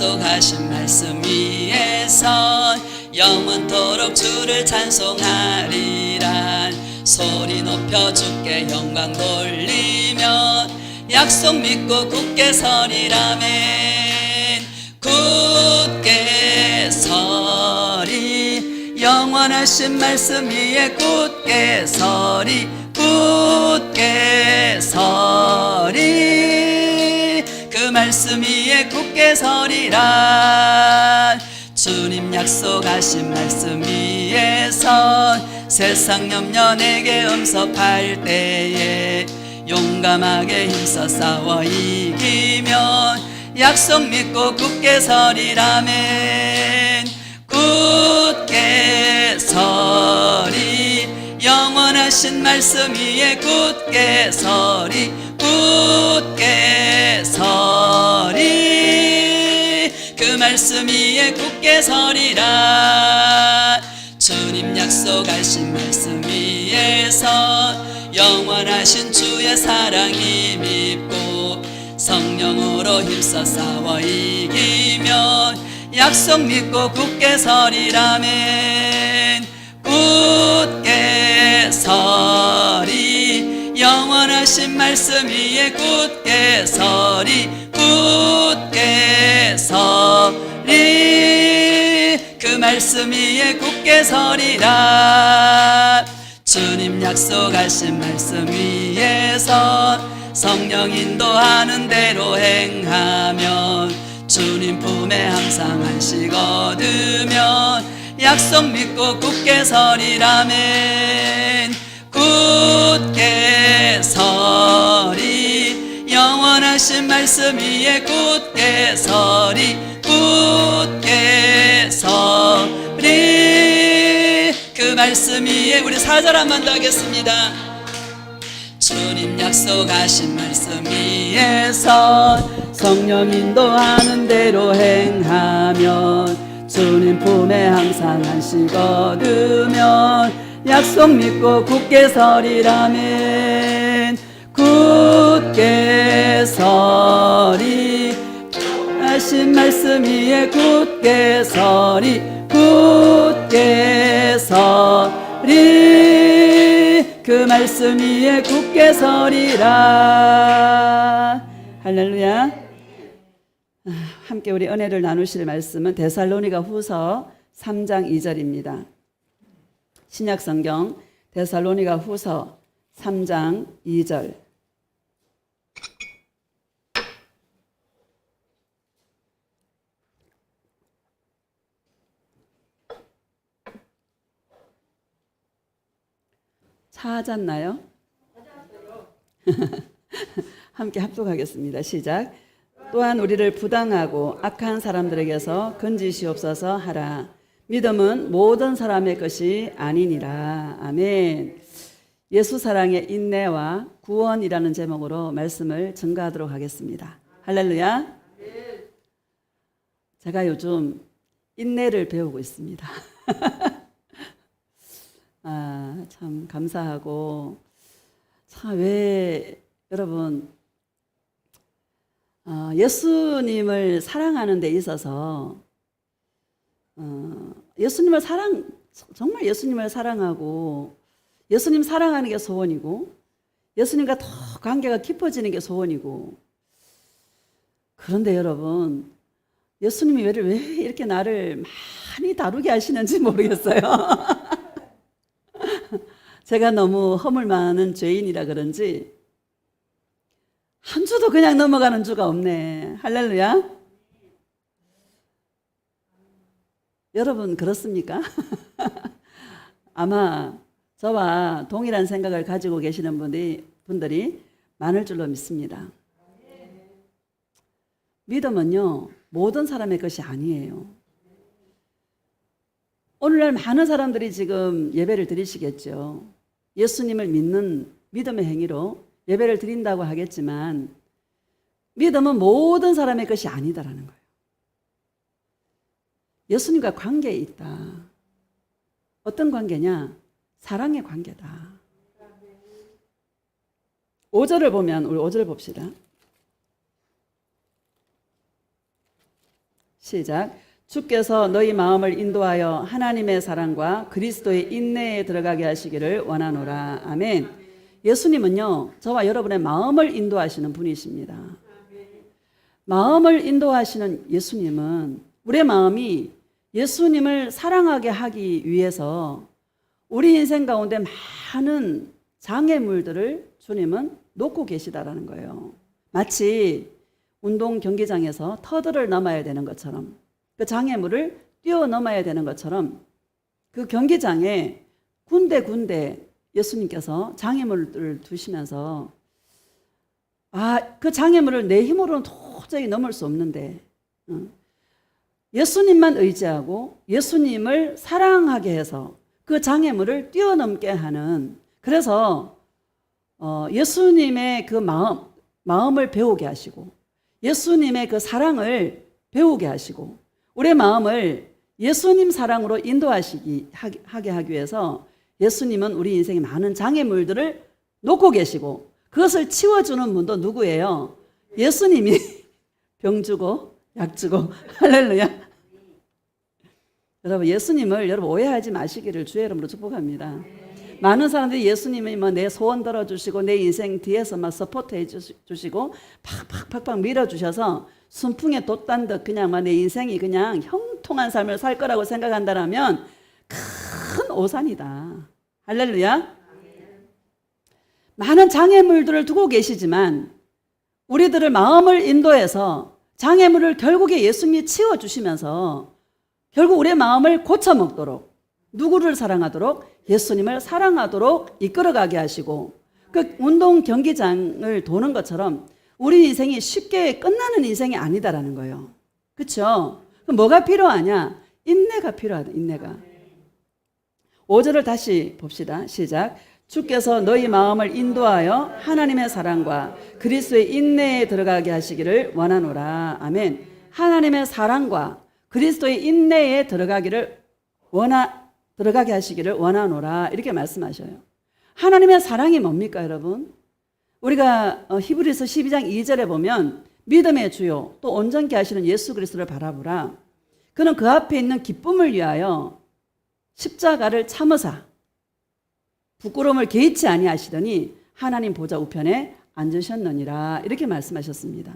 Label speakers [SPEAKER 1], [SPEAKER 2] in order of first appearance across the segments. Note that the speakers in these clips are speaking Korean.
[SPEAKER 1] 약속하신 말씀 위에서 영원토록 주를 찬송하리라. 소리 높여 주께 영광 돌리며 약속 믿고 굳게 서리라멘. 굳게 서리, 영원하신 말씀 위에 굳게 서리, 굳게 서리, 그 말씀 위에 굳게 서리라. 주님 약속하신 말씀 위에서 세상 염려 내게 음섭할 때에 용감하게 힘써 싸워 이기면 약속 믿고 굳게 서리라멘. 굳게 서리, 영원하신 말씀 위에 굳게 서리, 굳게 서리, 그 말씀 위에 굳게 서리라. 주님 약속하신 말씀 위에서 영원하신 주의 사랑 힘입고 성령으로 힘써 싸워 이기면 약속 믿고 굳게 서리라멘. 굳게 서리, 영원하신 말씀 위에 굳게 서리, 굳게 서리, 그 말씀 위에 굳게 서리라. 주님 약속하신 말씀 위에서 성령 인도하는 대로 행하면 주님 품에 항상 안식 얻으면 약속 믿고 굳게 서리라멘. 굳게 서리, 영원하신 말씀 위에 굳게 서리, 굳게 서리, 그 말씀 위에 우리 4절 한 번 더 하겠습니다. 주님 약속하신 말씀 위에서 성령 인도하는 대로 행하면 주님 품에 항상 안식 얻으면 약속 믿고 굳게 서리라멘. 굳게 서리, 하신 말씀 위에 굳게 서리, 굳게 서리, 그 말씀 위에 굳게 서리라. 할렐루야. 함께 우리 은혜를 나누실 말씀은 데살로니가 후서 3장 2절입니다. 신약성경 데살로니가 후서 3장 2절. 찾았나요? 함께 합독하겠습니다. 시작. 또한 우리를 부당하고 악한 사람들에게서 건지시옵소서 하라. 믿음은 모든 사람의 것이 아니니라. 아멘. 예수 사랑의 인내와 구원이라는 제목으로 말씀을 증거하도록 하겠습니다. 할렐루야. 제가 요즘 인내를 배우고 있습니다. 참 감사하고, 참 왜 여러분 예수님을 사랑하는 데 있어서 예수님을 정말 예수님을 사랑하고 예수님 사랑하는 게 소원이고 예수님과 더 관계가 깊어지는 게 소원이고, 그런데 여러분 예수님이 왜 이렇게 나를 많이 다루게 하시는지 모르겠어요. 제가 너무 허물 많은 죄인이라 그런지 한 주도 그냥 넘어가는 주가 없네. 할렐루야. 여러분 그렇습니까? 아마 저와 동일한 생각을 가지고 계시는 분들이 많을 줄로 믿습니다. 믿음은요, 모든 사람의 것이 아니에요. 오늘날 많은 사람들이 지금 예배를 드리시겠죠. 예수님을 믿는 믿음의 행위로 예배를 드린다고 하겠지만 믿음은 모든 사람의 것이 아니다라는 거예요. 예수님과 관계에 있다. 어떤 관계냐? 사랑의 관계다. 5절을 보면 우리 5절 봅시다. 시작. 주께서 너희 마음을 인도하여 하나님의 사랑과 그리스도의 인내에 들어가게 하시기를 원하노라. 아멘. 예수님은요, 저와 여러분의 마음을 인도하시는 분이십니다. 마음을 인도하시는 예수님은 우리의 마음이 예수님을 사랑하게 하기 위해서 우리 인생 가운데 많은 장애물들을 주님은 놓고 계시다라는 거예요. 마치 운동 경기장에서 터들을 넘어야 되는 것처럼, 그 장애물을 뛰어넘어야 되는 것처럼 그 경기장에 군데군데 예수님께서 장애물을 두시면서 그 장애물을 내 힘으로는 도저히 넘을 수 없는데 예수님만 의지하고 예수님을 사랑하게 해서 그 장애물을 뛰어넘게 하는, 그래서 예수님의 그 마음을 배우게 하시고 예수님의 그 사랑을 배우게 하시고 우리의 마음을 예수님 사랑으로 인도하게 하기 위해서 예수님은 우리 인생에 많은 장애물들을 놓고 계시고 그것을 치워주는 분도 누구예요? 예수님이 병 주고 약 주고 할렐루야. 여러분, 예수님을 여러분 오해하지 마시기를 주의 이름으로 축복합니다. 많은 사람들이 예수님이 내 소원 들어주시고 내 인생 뒤에서 서포트해 주시고 팍팍팍팍 밀어주셔서 순풍에 돛단 듯 그냥 내 인생이 그냥 형통한 삶을 살 거라고 생각한다면 큰 오산이다. 할렐루야. 많은 장애물들을 두고 계시지만 우리들을 마음을 인도해서 장애물을 결국에 예수님이 치워주시면서 결국 우리의 마음을 고쳐먹도록, 누구를 사랑하도록? 예수님을 사랑하도록 이끌어가게 하시고, 그 운동 경기장을 도는 것처럼 우리 인생이 쉽게 끝나는 인생이 아니다라는 거예요. 그렇죠? 그럼 뭐가 필요하냐? 인내가 필요하다. 인내가. 5절을 다시 봅시다. 시작. 주께서 너희 마음을 인도하여 하나님의 사랑과 그리스도의 인내에 들어가게 하시기를 원하노라. 아멘. 하나님의 사랑과 그리스도의 인내에 들어가게 하시기를 원하노라. 이렇게 말씀하셔요. 하나님의 사랑이 뭡니까, 여러분? 우리가 히브리서 12장 2절에 보면 믿음의 주요 또 온전케 하시는 예수 그리스도를 바라보라. 그는 그 앞에 있는 기쁨을 위하여 십자가를 참으사 부끄러움을 개의치 아니하시더니 하나님 보좌 우편에 앉으셨느니라. 이렇게 말씀하셨습니다.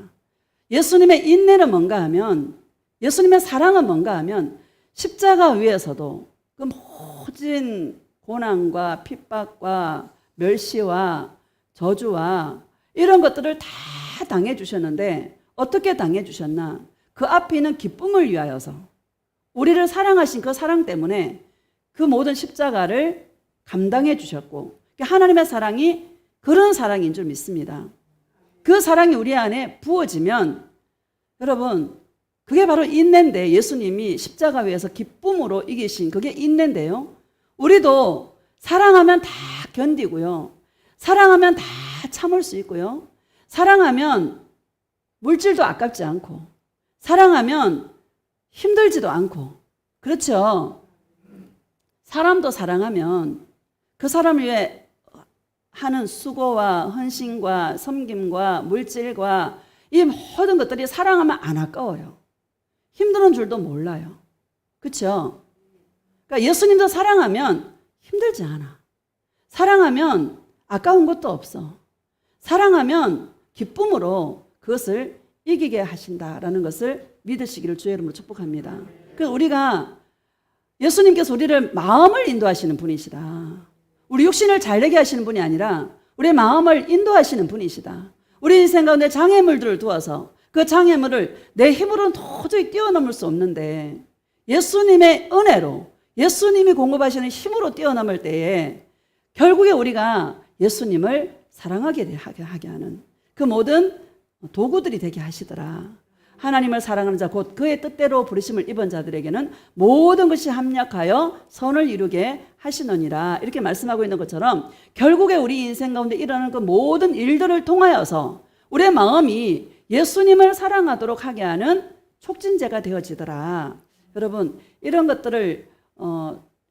[SPEAKER 1] 예수님의 인내는 뭔가 하면, 예수님의 사랑은 뭔가 하면 십자가 위에서도 그 모진 고난과 핍박과 멸시와 저주와 이런 것들을 다 당해 주셨는데 어떻게 당해 주셨나? 그 앞에 있는 기쁨을 위하여서 우리를 사랑하신 그 사랑 때문에 그 모든 십자가를 감당해 주셨고, 하나님의 사랑이 그런 사랑인 줄 믿습니다. 그 사랑이 우리 안에 부어지면 여러분 그게 바로 인내인데, 예수님이 십자가 위에서 기쁨으로 이기신 그게 인내인데요. 우리도 사랑하면 다 견디고요. 사랑하면 다 참을 수 있고요. 사랑하면 물질도 아깝지 않고 사랑하면 힘들지도 않고, 그렇죠? 사람도 사랑하면 그 사람을 위해 하는 수고와 헌신과 섬김과 물질과 이 모든 것들이 사랑하면 안 아까워요. 힘드는 줄도 몰라요. 그렇죠? 그러니까 예수님도 사랑하면 힘들지 않아. 사랑하면 아까운 것도 없어. 사랑하면 기쁨으로 그것을 이기게 하신다라는 것을 믿으시기를 주의 이름으로 축복합니다. 그래서 우리가 예수님께서 우리를 마음을 인도하시는 분이시다. 우리 육신을 잘되게 하시는 분이 아니라 우리의 마음을 인도하시는 분이시다. 우리 인생 가운데 장애물들을 두어서 그 장애물을 내 힘으로는 도저히 뛰어넘을 수 없는데 예수님의 은혜로, 예수님이 공급하시는 힘으로 뛰어넘을 때에 결국에 우리가 예수님을 사랑하게 하게 하는 그 모든 도구들이 되게 하시더라. 하나님을 사랑하는 자 곧 그의 뜻대로 부르심을 입은 자들에게는 모든 것이 합력하여 선을 이루게 하시느니라. 이렇게 말씀하고 있는 것처럼 결국에 우리 인생 가운데 일어나는 그 모든 일들을 통하여서 우리의 마음이 예수님을 사랑하도록 하게 하는 촉진제가 되어지더라. 여러분, 이런 것들을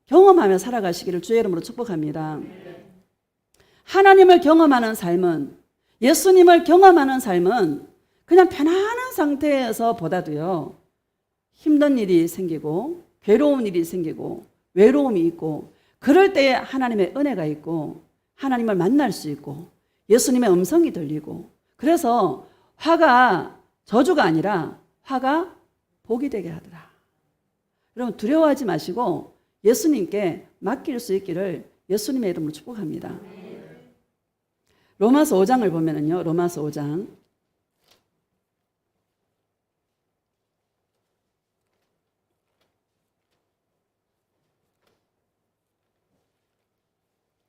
[SPEAKER 1] 경험하며 살아가시기를 주의 이름으로 축복합니다. 하나님을 경험하는 삶은, 예수님을 경험하는 삶은 그냥 편안한 상태에서 보다도요, 힘든 일이 생기고 괴로운 일이 생기고 외로움이 있고 그럴 때에 하나님의 은혜가 있고 하나님을 만날 수 있고 예수님의 음성이 들리고 그래서 화가 저주가 아니라 화가 복이 되게 하더라. 여러분 두려워하지 마시고 예수님께 맡길 수 있기를 예수님의 이름으로 축복합니다. 로마서 5장을 보면은요. 로마서 5장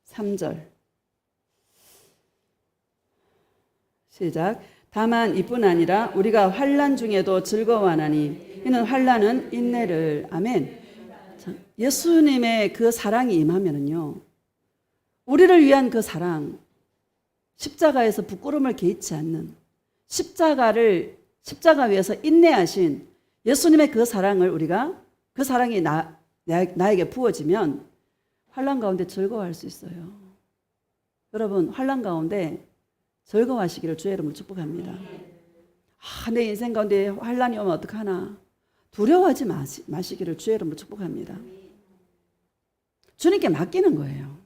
[SPEAKER 1] 3절 시작. 다만 이뿐 아니라 우리가 환난 중에도 즐거워하나니 이는 환난은 인내를. 아멘. 자, 예수님의 그 사랑이 임하면은요. 우리를 위한 그 사랑, 십자가에서 부끄러움을 개의치 않는 십자가 위에서 인내하신 예수님의 그 사랑을 우리가 그 사랑이 나에게 부어지면 환난 가운데 즐거워할 수 있어요. 여러분 환난 가운데 즐거워하시기를 주의 이름으로 축복합니다. 내 인생 가운데 환난이 오면 어떡하나 두려워하지 마시기를 주의 이름으로 축복합니다. 주님께 맡기는 거예요.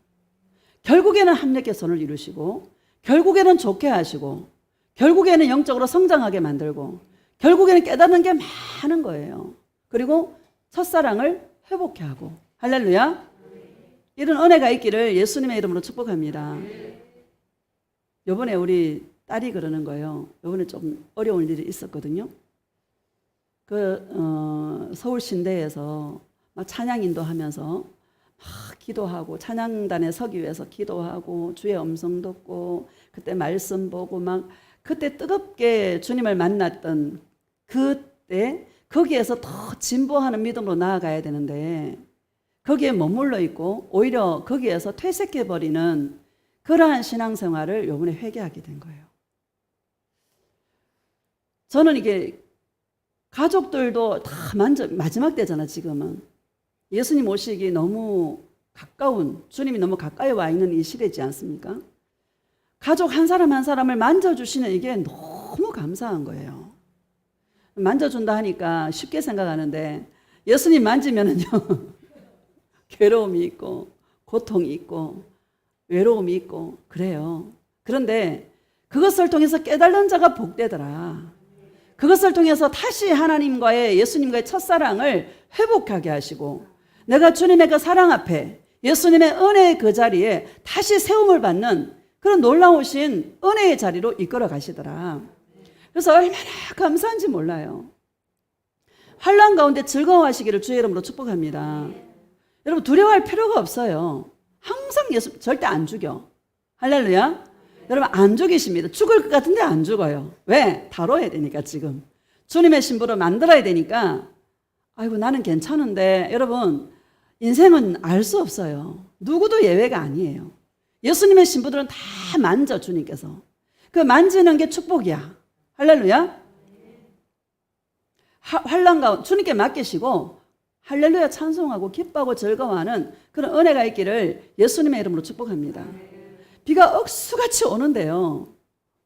[SPEAKER 1] 결국에는 합력의 선을 이루시고 결국에는 좋게 하시고 결국에는 영적으로 성장하게 만들고 결국에는 깨닫는 게 많은 거예요. 그리고 첫사랑을 회복해 하고 할렐루야. 이런 은혜가 있기를 예수님의 이름으로 축복합니다. 요번에 우리 딸이 그러는 거예요. 요번에 좀 어려운 일이 있었거든요. 서울 신대에서 막 찬양 인도하면서 막 기도하고 찬양단에 서기 위해서 기도하고 주의 음성 듣고 그때 말씀 보고 막 그때 뜨겁게 주님을 만났던 그때 거기에서 더 진보하는 믿음으로 나아가야 되는데 거기에 머물러 있고 오히려 거기에서 퇴색해버리는 그러한 신앙생활을 요번에 회개하게 된 거예요. 저는 이게 가족들도 다 마지막 때잖아 지금은. 예수님 오시기 너무 가까운, 주님이 너무 가까이 와 있는 이 시대지 않습니까? 가족 한 사람 한 사람을 만져주시는 이게 너무 감사한 거예요. 만져준다 하니까 쉽게 생각하는데 예수님 만지면은요 괴로움이 있고 고통이 있고 외로움이 있고 그래요. 그런데 그것을 통해서 깨달은 자가 복되더라. 그것을 통해서 다시 하나님과의 예수님과의 첫사랑을 회복하게 하시고 내가 주님의 그 사랑 앞에 예수님의 은혜의 그 자리에 다시 세움을 받는 그런 놀라우신 은혜의 자리로 이끌어 가시더라. 그래서 얼마나 감사한지 몰라요. 환난 가운데 즐거워하시기를 주의 이름으로 축복합니다. 여러분 두려워할 필요가 없어요. 항상 예수 절대 안 죽여. 할렐루야. 여러분 안 죽이십니다. 죽을 것 같은데 안 죽어요. 왜? 다뤄야 되니까 지금. 주님의 신부를 만들어야 되니까 아이고 나는 괜찮은데 여러분 인생은 알 수 없어요. 누구도 예외가 아니에요. 예수님의 신부들은 다 만져 주님께서. 그 만지는 게 축복이야. 할렐루야. 환난 가운데 주님께 맡기시고 할렐루야 찬송하고 기뻐하고 즐거워하는 그런 은혜가 있기를 예수님의 이름으로 축복합니다. 비가 억수같이 오는데요.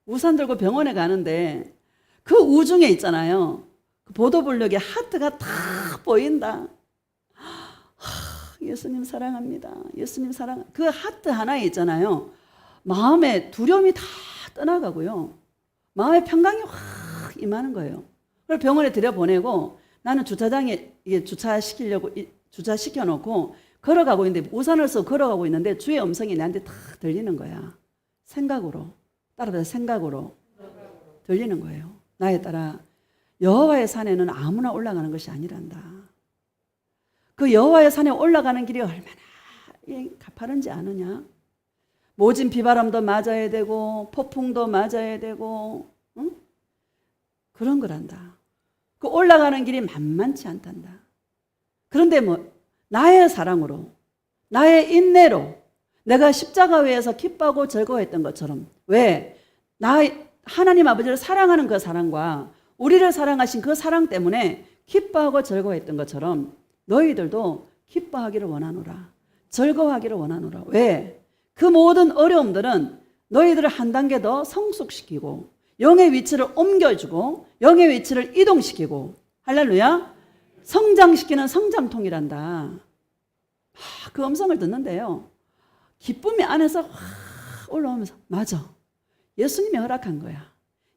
[SPEAKER 1] 우산 들고 병원에 가는데 그 우중에 있잖아요. 그 보도블록에 하트가 다 보인다. 예수님 사랑합니다. 예수님 사랑. 그 하트 하나에 있잖아요. 마음의 두려움이 다 떠나가고요. 마음의 평강이 확 임하는 거예요. 그걸 병원에 들여보내고 나는 주차장에 이게 주차시켜 놓고 걸어가고 있는데 우산을 쓰고 걸어가고 있는데 주의 음성이 나한테 다 들리는 거야. 생각으로. 따라서 생각으로 들리는 거예요. 나에 따라 여호와의 산에는 아무나 올라가는 것이 아니란다. 그 여호와의 산에 올라가는 길이 얼마나 가파른지 아느냐? 모진 비바람도 맞아야 되고 폭풍도 맞아야 되고 응? 그런 거란다. 그 올라가는 길이 만만치 않단다. 그런데 나의 사랑으로 나의 인내로 내가 십자가 위에서 기뻐하고 즐거워했던 것처럼 왜? 하나님 아버지를 사랑하는 그 사랑과 우리를 사랑하신 그 사랑 때문에 기뻐하고 즐거워했던 것처럼 너희들도 기뻐하기를 원하노라. 즐거워하기를 원하노라. 왜? 그 모든 어려움들은 너희들을 한 단계 더 성숙시키고 영의 위치를 옮겨주고 영의 위치를 이동시키고 할렐루야. 성장시키는 성장통이란다. 그 음성을 듣는데요. 기쁨이 안에서 확 올라오면서 맞아. 예수님이 허락한 거야.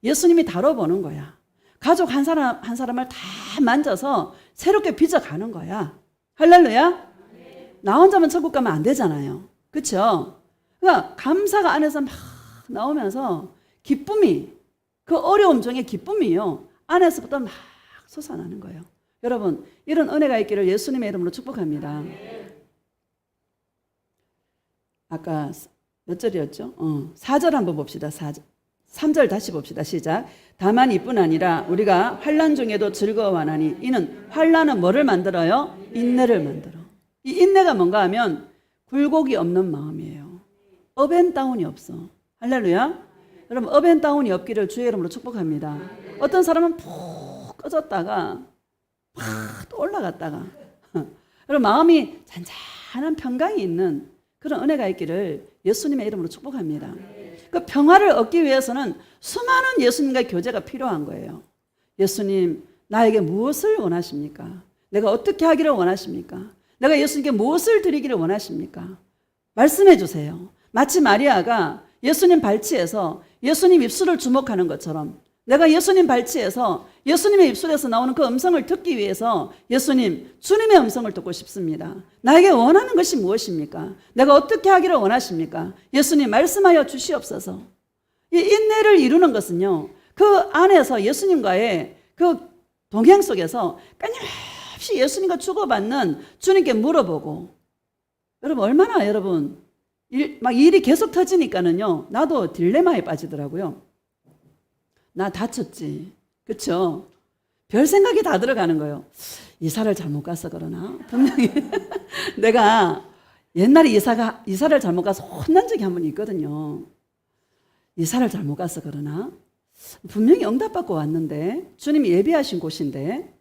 [SPEAKER 1] 예수님이 다뤄보는 거야. 가족 한 사람 한 사람을 다 만져서 새롭게 빚어가는 거야. 할렐루야. 나 혼자만 천국 가면 안 되잖아요. 그렇죠? 그러니까 감사가 안에서 막 나오면서 기쁨이, 그 어려움 중에 기쁨이요, 안에서부터 막 솟아나는 거예요. 여러분, 이런 은혜가 있기를 예수님의 이름으로 축복합니다. 아까 몇 절이었죠? 4절 한번 봅시다. 4절. 3절 다시 봅시다. 시작. 다만 이뿐 아니라 우리가 환난 중에도 즐거워하나니 이는 환난은 뭐를 만들어요? 인내를 만들어. 이 인내가 뭔가 하면 굴곡이 없는 마음이에요. 업앤다운이 없어. 할렐루야. 여러분, 업앤다운이 없기를 주의 이름으로 축복합니다. 어떤 사람은 푹 꺼졌다가 팍 또 올라갔다가 여러분, 마음이 잔잔한 평강이 있는 그런 은혜가 있기를 예수님의 이름으로 축복합니다. 그 평화를 얻기 위해서는 수많은 예수님과의 교제가 필요한 거예요. 예수님, 나에게 무엇을 원하십니까? 내가 어떻게 하기를 원하십니까? 내가 예수님께 무엇을 드리기를 원하십니까? 말씀해 주세요. 마치 마리아가 예수님 발치에서 예수님 입술을 주목하는 것처럼 내가 예수님 발치에서 예수님의 입술에서 나오는 그 음성을 듣기 위해서 예수님, 주님의 음성을 듣고 싶습니다. 나에게 원하는 것이 무엇입니까? 내가 어떻게 하기를 원하십니까? 예수님, 말씀하여 주시옵소서. 이 인내를 이루는 것은요, 그 안에서 예수님과의 그 동행 속에서 끊임없이 예수님과 주고받는 주님께 물어보고, 여러분, 얼마나 여러분 막 일이 계속 터지니까는요, 나도 딜레마에 빠지더라고요. 나 다쳤지. 그렇죠? 별 생각이 다 들어가는 거예요. 이사를 잘못 가서 그러나? 분명히 내가 옛날에 이사를 잘못 가서 혼난 적이 한 번 있거든요. 이사를 잘못 가서 그러나? 분명히 응답받고 왔는데, 주님이 예비하신 곳인데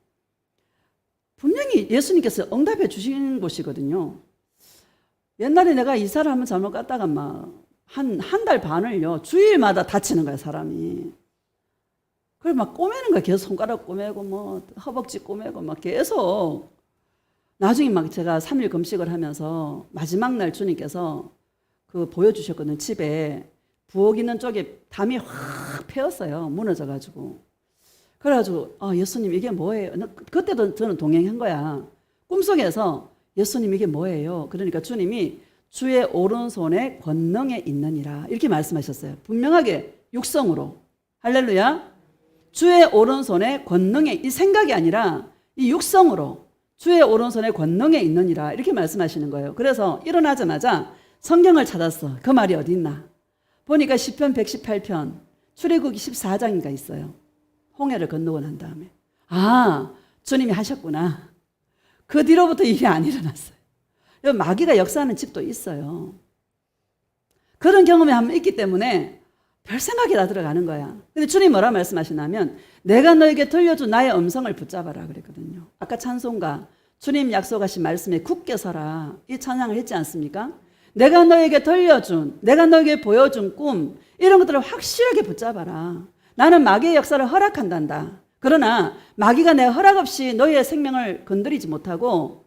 [SPEAKER 1] 분명히 예수님께서 응답해 주신 곳이거든요. 옛날에 내가 이사를 한번 잘못 갔다가 막 한 달 반을요, 주일마다 다치는 거야, 사람이. 그걸 막 꼬매는 거야. 계속 손가락 꼬매고 뭐 허벅지 꼬매고 막 계속. 나중에 막 제가 3일 금식을 하면서 마지막 날 주님께서 그 보여주셨거든요. 집에 부엌 있는 쪽에 담이 확 패였어요. 무너져가지고. 그래가지고 예수님 이게 뭐예요? 그때도 저는 동행한 거야. 꿈속에서 예수님 이게 뭐예요? 그러니까 주님이 주의 오른손에 권능에 있느니라 이렇게 말씀하셨어요. 분명하게 육성으로. 할렐루야. 주의 오른손에 권능에, 이 생각이 아니라 이 육성으로 주의 오른손에 권능에 있느니라 이렇게 말씀하시는 거예요. 그래서 일어나자마자 성경을 찾았어. 그 말이 어디 있나? 보니까 시편 118편 출애굽기 14장인가 있어요. 홍해를 건너고 난 다음에 주님이 하셨구나. 그 뒤로부터 일이 안 일어났어요. 마귀가 역사하는 집도 있어요. 그런 경험이 한번 있기 때문에 별 생각이 다 들어가는 거야. 근데 주님 뭐라 말씀하시냐면 내가 너에게 들려준 나의 음성을 붙잡아라 그랬거든요. 아까 찬송가 주님 약속하신 말씀에 굳게 서라 이 찬양을 했지 않습니까? 내가 너에게 들려준, 내가 너에게 보여준 꿈 이런 것들을 확실하게 붙잡아라. 나는 마귀의 역사를 허락한단다. 그러나 마귀가 내 허락 없이 너의 생명을 건드리지 못하고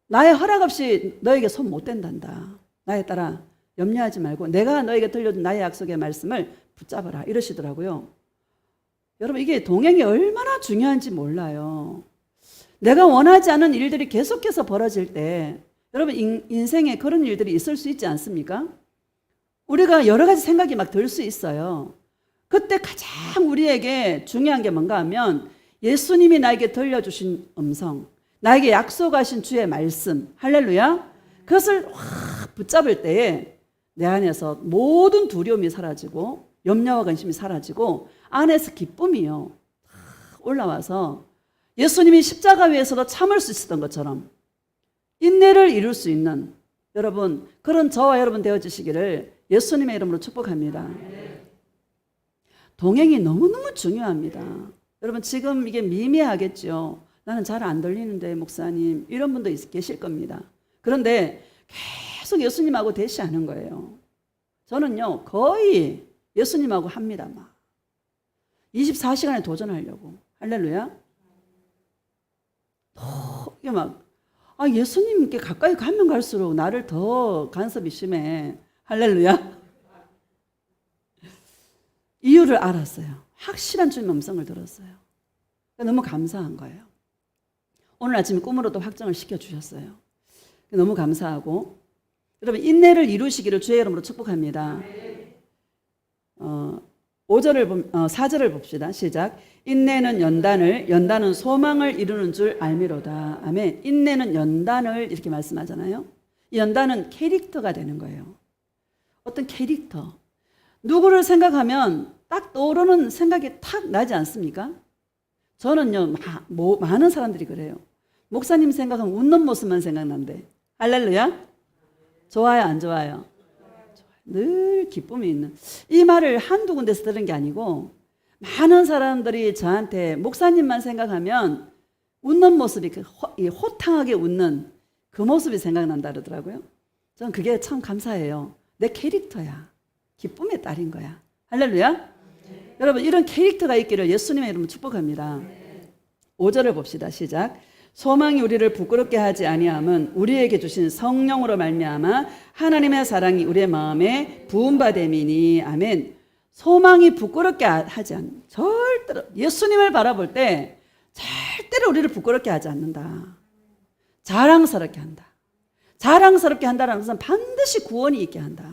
[SPEAKER 1] 나의 허락 없이 너에게 손 못 댄단다. 나에 따라 염려하지 말고 내가 너에게 들려준 나의 약속의 말씀을 붙잡아라 이러시더라고요. 여러분, 이게 동행이 얼마나 중요한지 몰라요. 내가 원하지 않은 일들이 계속해서 벌어질 때 여러분, 인생에 그런 일들이 있을 수 있지 않습니까? 우리가 여러 가지 생각이 막 들 수 있어요. 그때 가장 우리에게 중요한 게 뭔가 하면 예수님이 나에게 들려주신 음성, 나에게 약속하신 주의 말씀, 할렐루야, 그것을 확 붙잡을 때에 내 안에서 모든 두려움이 사라지고 염려와 근심이 사라지고 안에서 기쁨이요 올라와서 예수님이 십자가 위에서도 참을 수 있었던 것처럼 인내를 이룰 수 있는 여러분, 그런 저와 여러분 되어주시기를 예수님의 이름으로 축복합니다. 동행이 너무너무 중요합니다. 여러분, 지금 이게 미미하겠죠. 나는 잘 안 들리는데 목사님, 이런 분도 계실 겁니다. 그런데 계속 예수님하고 대시하는 거예요. 저는요 거의 예수님하고 합니다. 막 24시간에 도전하려고. 할렐루야. 이게 막, 예수님께 가까이 가면 갈수록 나를 더 간섭이 심해. 할렐루야. 이유를 알았어요. 확실한 주님 음성을 들었어요. 너무 감사한 거예요. 오늘 아침에 꿈으로도 확정을 시켜주셨어요. 너무 감사하고, 여러분 인내를 이루시기를 주의 이름으로 축복합니다. 4절을 봅시다. 시작. 인내는 연단은 소망을 이루는 줄 알미로다. 아멘. 인내는 연단을 이렇게 말씀하잖아요. 이 연단은 캐릭터가 되는 거예요. 어떤 캐릭터. 누구를 생각하면 딱 떠오르는 생각이 탁 나지 않습니까? 저는요, 많은 사람들이 그래요. 목사님 생각하면 웃는 모습만 생각난대. 할렐루야? 좋아요, 안 좋아요? 늘 기쁨이 있는. 이 말을 한두 군데서 들은 게 아니고 많은 사람들이 저한테 목사님만 생각하면 웃는 모습이 호탕하게 웃는 그 모습이 생각난다 그러더라고요. 저는 그게 참 감사해요. 내 캐릭터야. 기쁨의 딸인 거야. 할렐루야. 여러분 이런 캐릭터가 있기를 예수님의 이름으로 축복합니다. 5절을 봅시다. 시작. 소망이 우리를 부끄럽게 하지 아니함은 우리에게 주신 성령으로 말미암아 하나님의 사랑이 우리의 마음에 부음받음이니. 아멘. 소망이 부끄럽게 하지 않는, 절대로 예수님을 바라볼 때 절대로 우리를 부끄럽게 하지 않는다. 자랑스럽게 한다. 자랑스럽게 한다는 것은 반드시 구원이 있게 한다.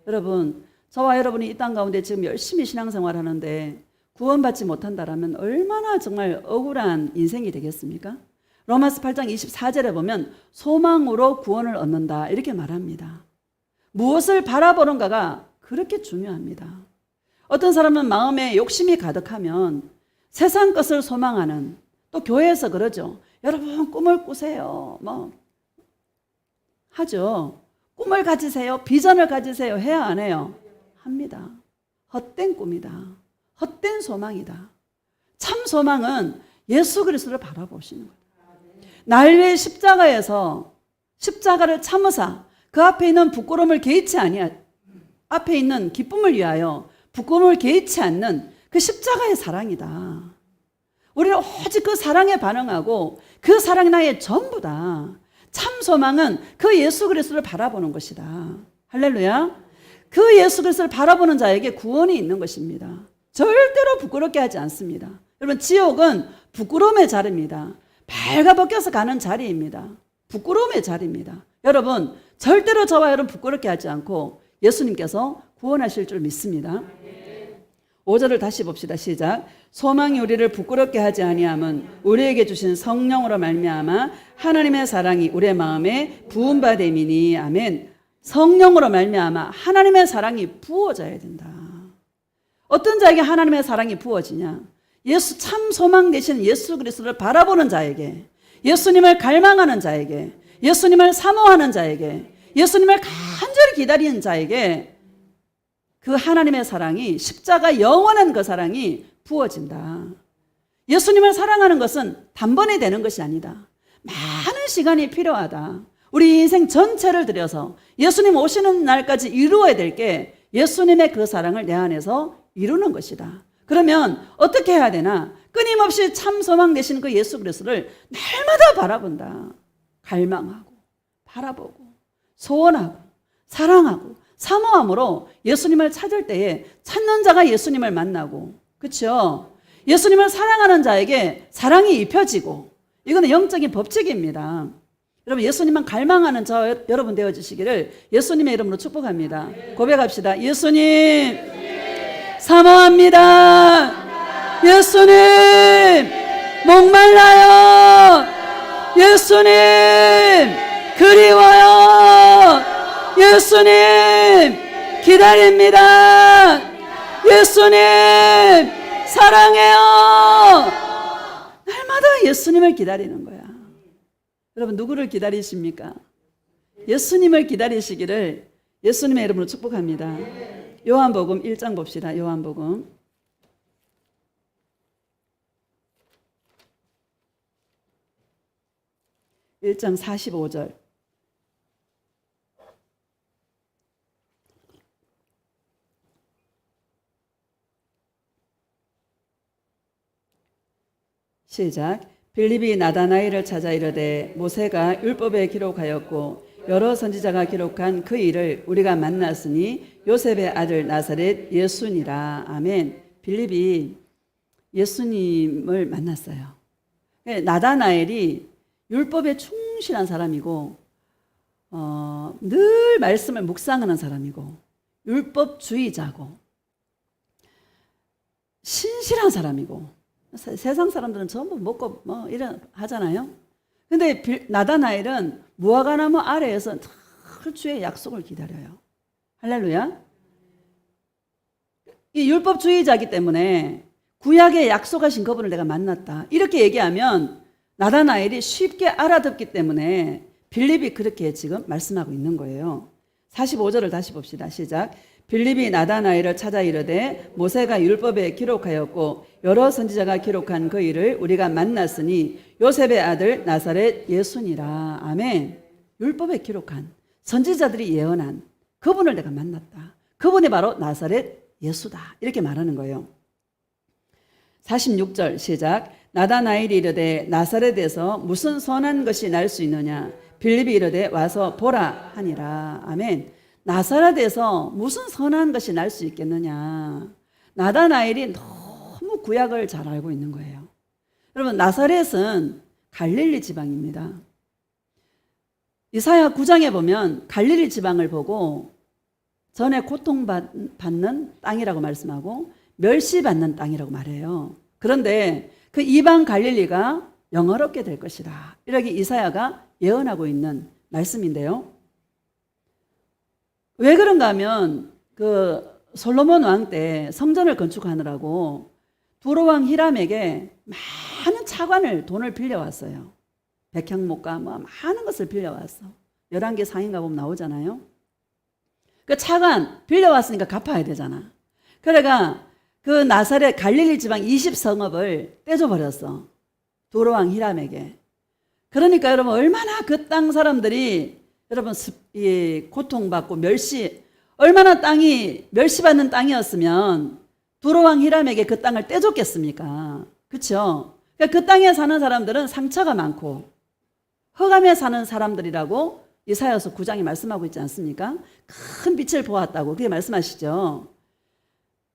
[SPEAKER 1] 여러분, 저와 여러분이 이 땅 가운데 지금 열심히 신앙생활 하는데 구원받지 못한다라면 얼마나 정말 억울한 인생이 되겠습니까? 로마서 8장 24절에 보면 소망으로 구원을 얻는다 이렇게 말합니다. 무엇을 바라보는가가 그렇게 중요합니다. 어떤 사람은 마음에 욕심이 가득하면 세상 것을 소망하는, 또 교회에서 그러죠. 여러분 꿈을 꾸세요. 하죠. 꿈을 가지세요. 비전을 가지세요. 해야 안 해요? 합니다. 헛된 꿈이다. 헛된 소망이다. 참 소망은 예수 그리스도를 바라보시는 거예요. 날 위해 십자가에서 십자가를 참으사 그 앞에 있는 부끄러움을 개의치 아니하, 앞에 있는 기쁨을 위하여 부끄러움을 개의치 않는 그 십자가의 사랑이다. 우리는 오직 그 사랑에 반응하고 그 사랑이 나의 전부다. 참 소망은 그 예수 그리스도를 바라보는 것이다. 할렐루야. 그 예수 그리스도를 바라보는 자에게 구원이 있는 것입니다. 절대로 부끄럽게 하지 않습니다. 여러분 지옥은 부끄러움의 자리입니다. 발가벗겨서 가는 자리입니다. 부끄러움의 자리입니다. 여러분 절대로 저와 여러분 부끄럽게 하지 않고 예수님께서 구원하실 줄 믿습니다. 5절을 다시 봅시다. 시작. 소망이 우리를 부끄럽게 하지 아니함은 우리에게 주신 성령으로 말미암아 하나님의 사랑이 우리의 마음에 부음받음이니. 아멘. 성령으로 말미암아 하나님의 사랑이 부어져야 된다. 어떤 자에게 하나님의 사랑이 부어지냐? 예수 참 소망 되신 예수 그리스도를 바라보는 자에게, 예수님을 갈망하는 자에게, 예수님을 사모하는 자에게, 예수님을 간절히 기다리는 자에게 그 하나님의 사랑이, 십자가 영원한 그 사랑이 부어진다. 예수님을 사랑하는 것은 단번에 되는 것이 아니다. 많은 시간이 필요하다. 우리 인생 전체를 들여서 예수님 오시는 날까지 이루어야 될 게 예수님의 그 사랑을 내 안에서 이루는 것이다. 그러면 어떻게 해야 되나? 끊임없이 참 소망 되시는 그 예수 그리스도를 날마다 바라본다. 갈망하고 바라보고 소원하고 사랑하고 사모함으로 예수님을 찾을 때에 찾는 자가 예수님을 만나고, 그렇죠? 예수님을 사랑하는 자에게 사랑이 입혀지고, 이거는 영적인 법칙입니다. 여러분 예수님만 갈망하는 저 여러분 되어주시기를 예수님의 이름으로 축복합니다. 고백합시다. 예수님 사모합니다. 예수님 목말라요. 예수님 그리워요. 예수님 기다립니다. 예수님 사랑해요. 날마다 예수님을 기다리는 거야. 여러분 누구를 기다리십니까? 예수님을 기다리시기를 예수님의 이름으로 축복합니다. 요한복음 1장 봅시다. 요한복음 1장 45절. 시작. 빌립이 나다나엘을 찾아 이르되 모세가 율법에 기록하였고 여러 선지자가 기록한 그 일을 우리가 만났으니 요셉의 아들 나사렛 예수니라. 아멘. 빌립이 예수님을 만났어요. 나다나엘이 율법에 충실한 사람이고 늘 말씀을 묵상하는 사람이고 율법주의자고 신실한 사람이고 세상 사람들은 전부 먹고 뭐 이런 하잖아요. 근데 나다나엘은 무화과나무 아래에서 늘 주의 약속을 기다려요. 할렐루야. 이 율법주의자이기 때문에 구약에 약속하신 그분을 내가 만났다. 이렇게 얘기하면 나다나엘이 쉽게 알아듣기 때문에 빌립이 그렇게 지금 말씀하고 있는 거예요. 45절을 다시 봅시다. 시작. 빌립이 나다나엘을 찾아 이르되 모세가 율법에 기록하였고 여러 선지자가 기록한 그 일을 우리가 만났으니 요셉의 아들 나사렛 예수니라. 아멘. 율법에 기록한 선지자들이 예언한 그분을 내가 만났다. 그분이 바로 나사렛 예수다. 이렇게 말하는 거예요. 46절 시작. 나다나엘이 이르되 나사렛에서 무슨 선한 것이 날 수 있느냐. 빌립이 이르되 와서 보라 하니라. 아멘. 나사렛에서 무슨 선한 것이 날 수 있겠느냐. 나다나엘이 너무 구약을 잘 알고 있는 거예요. 여러분, 나사렛은 갈릴리 지방입니다. 이사야 9장에 보면 갈릴리 지방을 보고 전에 고통받는 땅이라고 말씀하고 멸시받는 땅이라고 말해요. 그런데 그 이방 갈릴리가 영화롭게 될 것이다. 이렇게 이사야가 예언하고 있는 말씀인데요. 왜 그런가 하면 그 솔로몬 왕 때 성전을 건축하느라고 두로 왕 히람에게 많은 차관을 돈을 빌려왔어요. 백향목과 뭐 많은 것을 빌려왔어. 11개 상인가 보면 나오잖아요. 그 차관 빌려왔으니까 갚아야 되잖아. 그러니까 그 나사렛 갈릴리 지방 20성읍을 떼줘버렸어. 두로 왕 히람에게. 그러니까 여러분 얼마나 그 땅 사람들이 여러분 고통받고 얼마나 땅이 멸시받는 땅이었으면 두로 왕 히람에게 그 땅을 떼줬겠습니까? 그렇죠? 그러니까 그 땅에 사는 사람들은 상처가 많고 흑암에 사는 사람들이라고 이사야서 9장이 말씀하고 있지 않습니까? 큰 빛을 보았다고 그렇게 말씀하시죠.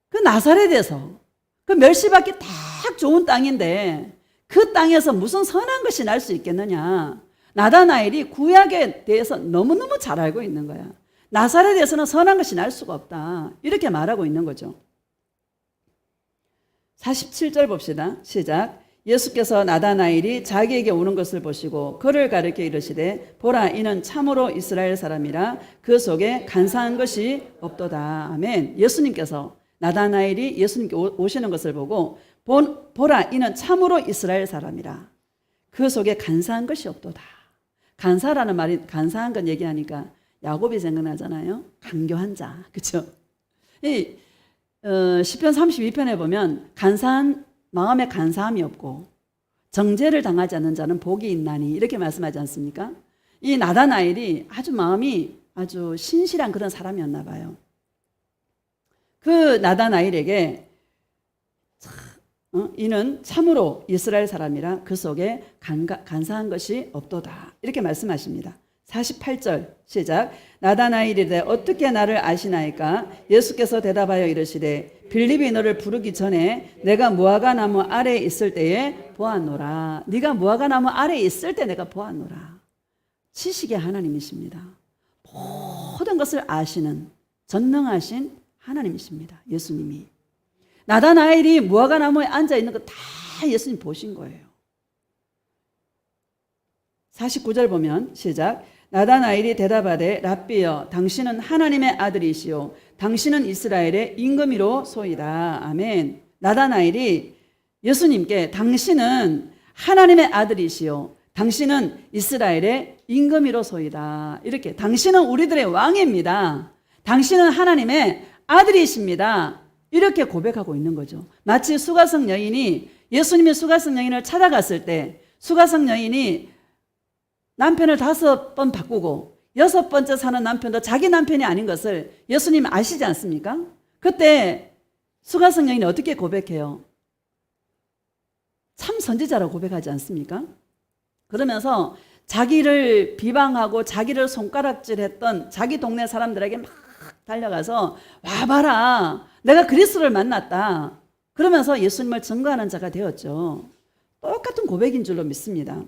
[SPEAKER 1] 그 나사렛에서 그 멸시받기 딱 좋은 땅인데 그 땅에서 무슨 선한 것이 날 수 있겠느냐. 나다나엘이 구약에 대해서 너무너무 잘 알고 있는 거야. 나사렛에서는 선한 것이 날 수가 없다. 이렇게 말하고 있는 거죠. 47절 봅시다. 시작. 예수께서 나다나엘이 자기에게 오는 것을 보시고 그를 가리켜 이르시되 보라 이는 참으로 이스라엘 사람이라 그 속에 간사한 것이 없도다. 아멘. 예수님께서 나다나엘이 예수님께 오시는 것을 보고 보라 이는 참으로 이스라엘 사람이라 그 속에 간사한 것이 없도다. 간사라는 말이 간사한 건 얘기하니까 야곱이 생각나잖아요. 간교한 자. 그렇죠? 시편 32편에 보면 간사한 마음에 간사함이 없고 정죄를 당하지 않는 자는 복이 있나니 이렇게 말씀하지 않습니까? 이 나다나엘이 아주 마음이 아주 신실한 그런 사람이었나 봐요. 그 나다나엘에게 이는 참으로 이스라엘 사람이라 그 속에 간사한 것이 없도다. 이렇게 말씀하십니다. 48절 시작. 나다나엘이 이르되 어떻게 나를 아시나이까? 예수께서 대답하여 이르시되 빌립이 너를 부르기 전에 내가 무화과 나무 아래에 있을 때에 보았노라. 네가 무화과 나무 아래에 있을 때 내가 보았노라. 지식의 하나님이십니다. 모든 것을 아시는 전능하신 하나님이십니다. 예수님이. 나다나엘이 무화과 나무에 앉아 있는 거 다 예수님 보신 거예요. 49절 보면 시작. 나다나엘이 대답하되 랍비여 당신은 하나님의 아들이시오 당신은 이스라엘의 임금이로 소이다. 아멘. 나다나엘이 예수님께 당신은 하나님의 아들이시오 당신은 이스라엘의 임금이로 소이다. 이렇게 당신은 우리들의 왕입니다. 당신은 하나님의 아들이십니다. 이렇게 고백하고 있는 거죠. 마치 수가성 여인이 예수님이 수가성 여인을 찾아갔을 때 수가성 여인이 남편을 5번 바꾸고 6번째 사는 남편도 자기 남편이 아닌 것을 예수님 아시지 않습니까? 그때 수가성 여인이 어떻게 고백해요? 참 선지자라고 고백하지 않습니까? 그러면서 자기를 비방하고 자기를 손가락질했던 자기 동네 사람들에게 막 달려가서 와봐라, 내가 그리스도를 만났다. 그러면서 예수님을 증거하는 자가 되었죠. 똑같은 고백인 줄로 믿습니다.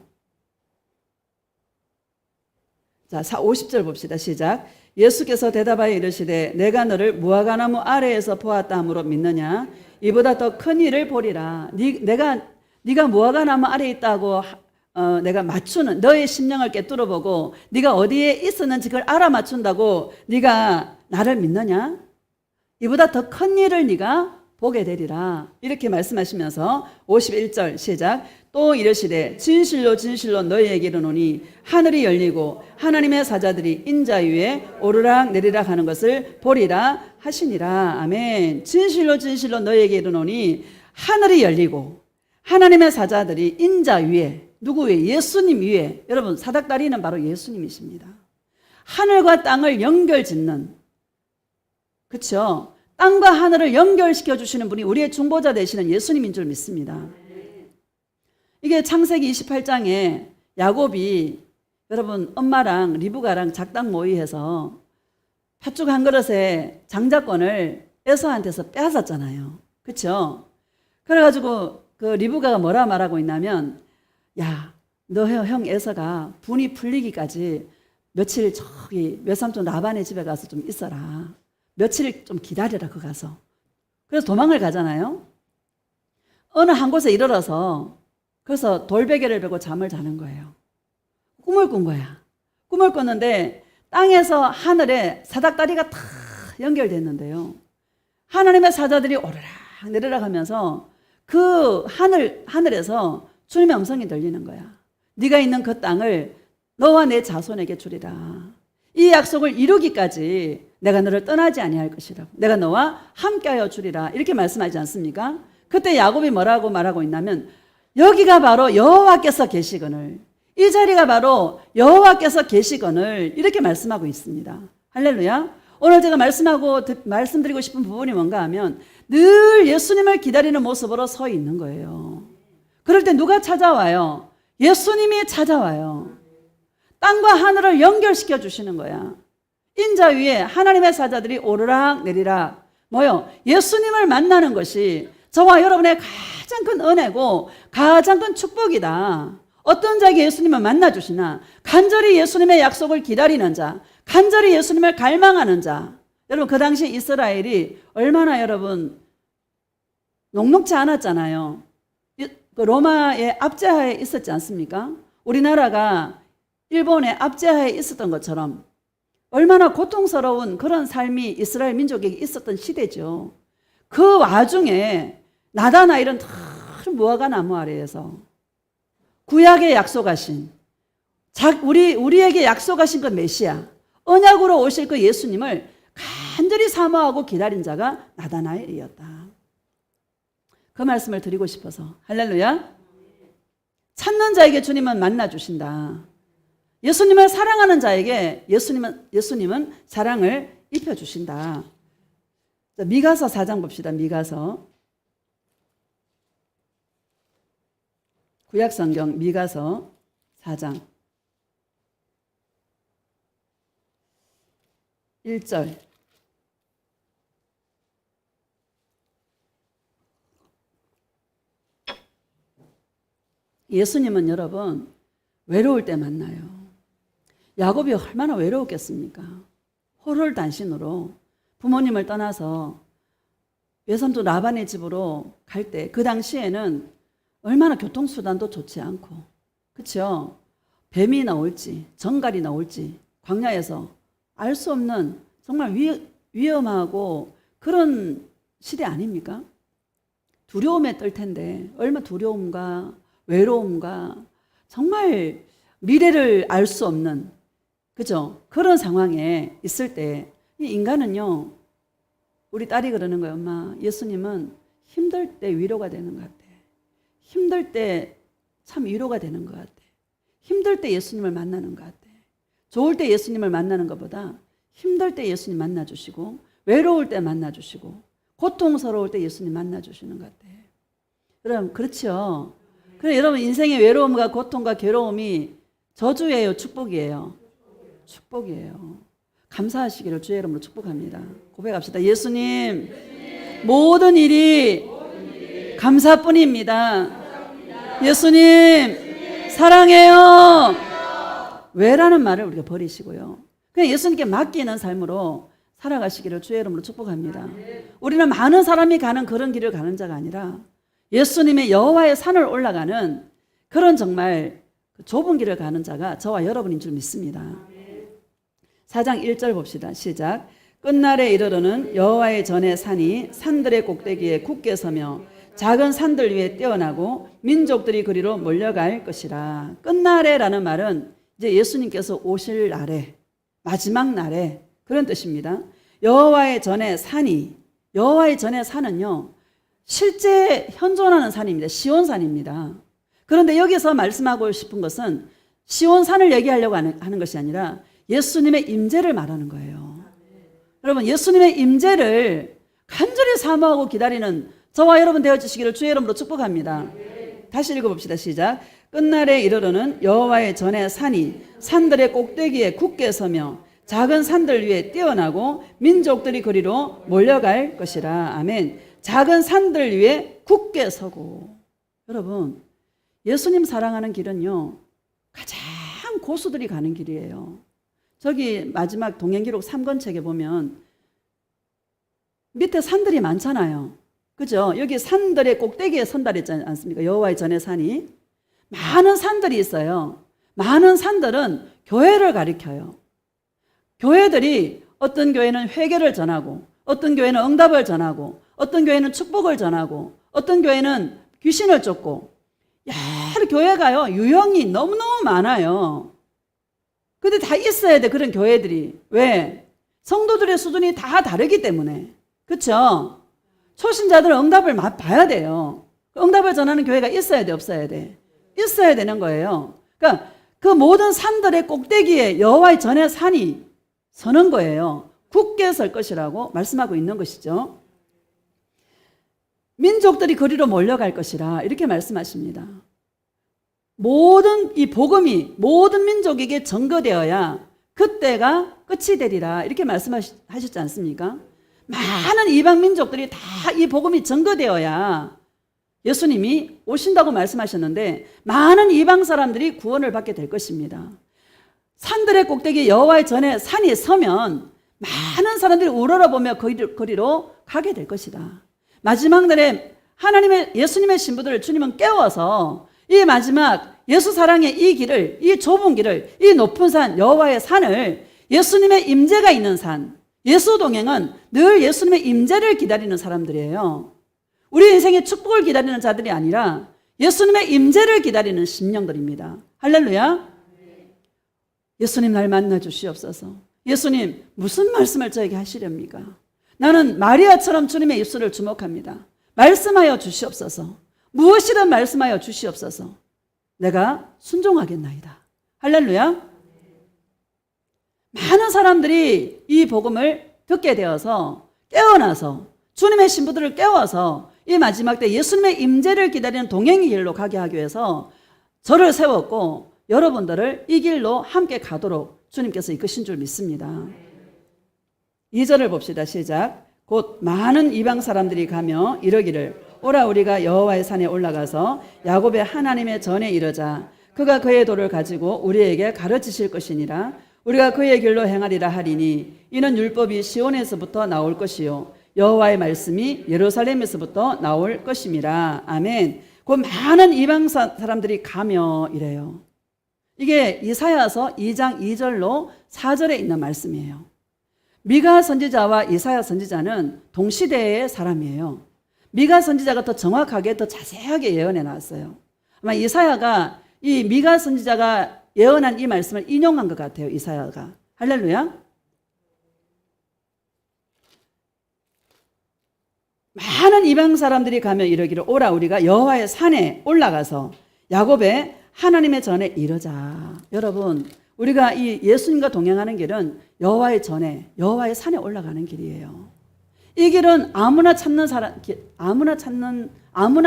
[SPEAKER 1] 자, 50절 봅시다. 시작. 예수께서 대답하여 이르시되 내가 너를 무화과나무 아래에서 보았다 함으로 믿느냐? 이보다 더 큰 일을 보리라. 네가 무화과나무 아래에 있다고 내가 맞추는 너의 심령을 깨뚫어 보고 네가 어디에 있었는지 그걸 알아맞춘다고 네가 나를 믿느냐? 이보다 더 큰 일을 네가 보게 되리라. 이렇게 말씀하시면서 51절 시작. 또 이르시되 진실로 진실로 너희에게 이르노니 하늘이 열리고 하나님의 사자들이 인자 위에 오르락 내리락 하는 것을 보리라 하시니라. 아멘. 진실로 진실로 너희에게 이르노니 하늘이 열리고 하나님의 사자들이 인자 위에, 누구 위에? 예수님 위에. 여러분, 사닥다리는 바로 예수님이십니다. 하늘과 땅을 연결짓는, 그렇죠? 땅과 하늘을 연결시켜 주시는 분이 우리의 중보자 되시는 예수님인 줄 믿습니다. 이게 창세기 28장에 야곱이, 여러분, 엄마랑 리브가랑 작당 모의해서 팥죽 한 그릇에 장자권을 에서한테서 빼앗았잖아요. 그렇죠? 그래가지고 그 리브가가 뭐라 말하고 있냐면, 야, 너 형 에서가 분이 풀리기까지 며칠 저기 외삼촌 라반의 집에 가서 좀 있어라. 며칠 좀 기다려라, 그 가서. 그래서 도망을 가잖아요. 어느 한 곳에 이르러서 그래서 돌베개를 베고 잠을 자는 거예요. 꿈을 꾼 거야. 꿈을 꿨는데 땅에서 하늘에 사닥다리가 다 연결됐는데요. 하나님의 사자들이 오르락 내리락 하면서 그 하늘에서 주님의 음성이 들리는 거야. 네가 있는 그 땅을 너와 내 자손에게 주리라. 이 약속을 이루기까지 내가 너를 떠나지 아니할 것이라고. 내가 너와 함께하여 주리라. 이렇게 말씀하지 않습니까? 그때 야곱이 뭐라고 말하고 있냐면, 여기가 바로 여호와께서 계시거늘, 이 자리가 바로 여호와께서 계시거늘, 이렇게 말씀하고 있습니다. 할렐루야. 오늘 제가 말씀드리고 싶은 부분이 뭔가 하면 늘 예수님을 기다리는 모습으로 서 있는 거예요. 그럴 때 누가 찾아와요? 예수님이 찾아와요. 땅과 하늘을 연결시켜 주시는 거야. 인자 위에 하나님의 사자들이 오르락 내리락. 뭐요? 예수님을 만나는 것이 저와 여러분의 가장 큰 은혜고 가장 큰 축복이다. 어떤 자에게 예수님을 만나주시나? 간절히 예수님의 약속을 기다리는 자, 간절히 예수님을 갈망하는 자. 여러분, 그 당시 이스라엘이 얼마나 여러분 녹록지 않았잖아요. 그 로마의 압제하에 있었지 않습니까? 우리나라가 일본의 압제하에 있었던 것처럼 얼마나 고통스러운 그런 삶이 이스라엘 민족에게 있었던 시대죠. 그 와중에 나다나일은 큰 무화과 나무 아래에서 구약에 약속하신, 우리에게 약속하신 그 메시아, 언약으로 오실 그 예수님을 간절히 사모하고 기다린 자가 나다나엘이었다. 그 말씀을 드리고 싶어서. 할렐루야. 찾는 자에게 주님은 만나주신다. 예수님을 사랑하는 자에게 예수님은 사랑을 입혀주신다. 미가서 4장 봅시다. 미가서. 구약성경 미가서 4장 1절. 예수님은 여러분 외로울 때 만나요. 야곱이 얼마나 외로웠겠습니까? 홀홀단신으로 부모님을 떠나서 외삼촌 라반의 집으로 갈 때, 그 당시에는 얼마나 교통수단도 좋지 않고, 그렇죠? 뱀이 나올지 정갈이 나올지 광야에서 알 수 없는 정말 위험하고 그런 시대 아닙니까? 두려움에 떨 텐데 얼마나 두려움과 외로움과 정말 미래를 알 수 없는, 그죠? 그런 상황에 있을 때 이 인간은요, 우리 딸이 그러는 거예요. 엄마, 예수님은 힘들 때 위로가 되는 것 같아. 힘들 때 참 위로가 되는 것 같아. 힘들 때 예수님을 만나는 것 같아. 좋을 때 예수님을 만나는 것보다 힘들 때 예수님 만나주시고, 외로울 때 만나주시고, 고통스러울 때 예수님 만나주시는 것 같아. 여러분, 그렇죠? 그래 여러분 인생의 외로움과 고통과 괴로움이 저주예요, 축복이에요? 축복이에요. 감사하시기를 주의 이름으로 축복합니다. 고백합시다. 예수님, 모든 일이 감사뿐입니다. 예수님, 사랑해요. 왜라는 말을 우리가 버리시고요. 그냥 예수님께 맡기는 삶으로 살아가시기를 주의 이름으로 축복합니다. 우리는 많은 사람이 가는 그런 길을 가는 자가 아니라 예수님의 여호와의 산을 올라가는 그런 정말 좁은 길을 가는 자가 저와 여러분인 줄 믿습니다. 4장 1절 봅시다. 시작. 끝날에 이르러는 여호와의 전의 산이 산들의 꼭대기에 굳게 서며 작은 산들 위에 뛰어나고 민족들이 그리로 몰려갈 것이라. 끝날에라는 말은 이제 예수님께서 오실 날에, 마지막 날에 그런 뜻입니다. 여호와의 전의 산이, 여호와의 전의 산은요 실제 현존하는 산입니다. 시온산입니다. 그런데 여기서 말씀하고 싶은 것은 시온산을 얘기하려고 하는 것이 아니라 예수님의 임재를 말하는 거예요. 여러분 예수님의 임재를 간절히 사모하고 기다리는 저와 여러분 되어주시기를 주의 이름으로 축복합니다. 다시 읽어봅시다. 시작. 끝날에 이르러는 여호와의 전의 산이 산들의 꼭대기에 굳게 서며 작은 산들 위에 뛰어나고 민족들이 그리로 몰려갈 것이라. 아멘. 작은 산들 위에 굳게 서고. 여러분 예수님 사랑하는 길은요 가장 고수들이 가는 길이에요. 저기 마지막 동행기록 3권 책에 보면 밑에 산들이 많잖아요. 그죠? 여기 산들의 꼭대기에 선다 그랬지 않습니까? 여호와의 전의 산이 많은 산들이 있어요. 많은 산들은 교회를 가리켜요. 교회들이 어떤 교회는 회개를 전하고 어떤 교회는 응답을 전하고 어떤 교회는 축복을 전하고 어떤 교회는 귀신을 쫓고 여러 교회가요 유형이 너무너무 많아요. 근데 다 있어야 돼 그런 교회들이. 왜? 성도들의 수준이 다 다르기 때문에. 그렇죠? 초신자들은 응답을 봐야 돼요. 응답을 전하는 교회가 있어야 돼 없어야 돼? 있어야 되는 거예요. 그러니까 그 모든 산들의 꼭대기에 여호와의 전의 산이 서는 거예요. 굳게 설 것이라고 말씀하고 있는 것이죠. 민족들이 그리로 몰려갈 것이라 이렇게 말씀하십니다. 모든 이 복음이 모든 민족에게 전거되어야 그때가 끝이 되리라 이렇게 말씀하셨지 않습니까? 많은 이방 민족들이 다 이 복음이 전거되어야 예수님이 오신다고 말씀하셨는데 많은 이방 사람들이 구원을 받게 될 것입니다. 산들의 꼭대기 여호와의 전에 산이 서면 많은 사람들이 우러러보며 거리로 가게 될 것이다. 마지막 날에 하나님의 예수님의 신부들을 주님은 깨워서 이 마지막 예수 사랑의 이 길을, 이 좁은 길을, 이 높은 산 여호와의 산을 예수님의 임재가 있는 산, 예수 동행은 늘 예수님의 임재를 기다리는 사람들이에요. 우리 인생의 축복을 기다리는 자들이 아니라 예수님의 임재를 기다리는 심령들입니다. 할렐루야. 예수님 날 만나 주시옵소서. 예수님 무슨 말씀을 저에게 하시렵니까? 나는 마리아처럼 주님의 입술을 주목합니다. 말씀하여 주시옵소서. 무엇이든 말씀하여 주시옵소서. 내가 순종하겠나이다. 할렐루야. 많은 사람들이 이 복음을 듣게 되어서 깨어나서 주님의 신부들을 깨워서 이 마지막 때 예수님의 임재를 기다리는 동행의 길로 가게 하기 위해서 저를 세웠고 여러분들을 이 길로 함께 가도록 주님께서 이끄신 줄 믿습니다. 2절을 봅시다. 시작. 곧 많은 이방 사람들이 가며 이르기를 오라 우리가 여호와의 산에 올라가서 야곱의 하나님의 전에 이르자. 그가 그의 도를 가지고 우리에게 가르치실 것이니라. 우리가 그의 길로 행하리라 하리니 이는 율법이 시온에서부터 나올 것이요 여호와의 말씀이 예루살렘에서부터 나올 것임이라. 아멘. 그 많은 이방 사람들이 가며 이래요. 이게 이사야서 2장 2절로 4절에 있는 말씀이에요. 미가 선지자와 이사야 선지자는 동시대의 사람이에요. 미가 선지자가 더 정확하게 더 자세하게 예언해 놨어요. 아마 이사야가 이 미가 선지자가 예언한 이 말씀을 인용한 것 같아요. 이사야가. 할렐루야. 많은 이방 사람들이 가며 이르기를 오라 우리가 여호와의 산에 올라가서 야곱의 하나님의 전에 이르자. 여러분 우리가 이 예수님과 동행하는 길은 여호와의 전에 여호와의 산에 올라가는 길이에요. 이 길은 아무나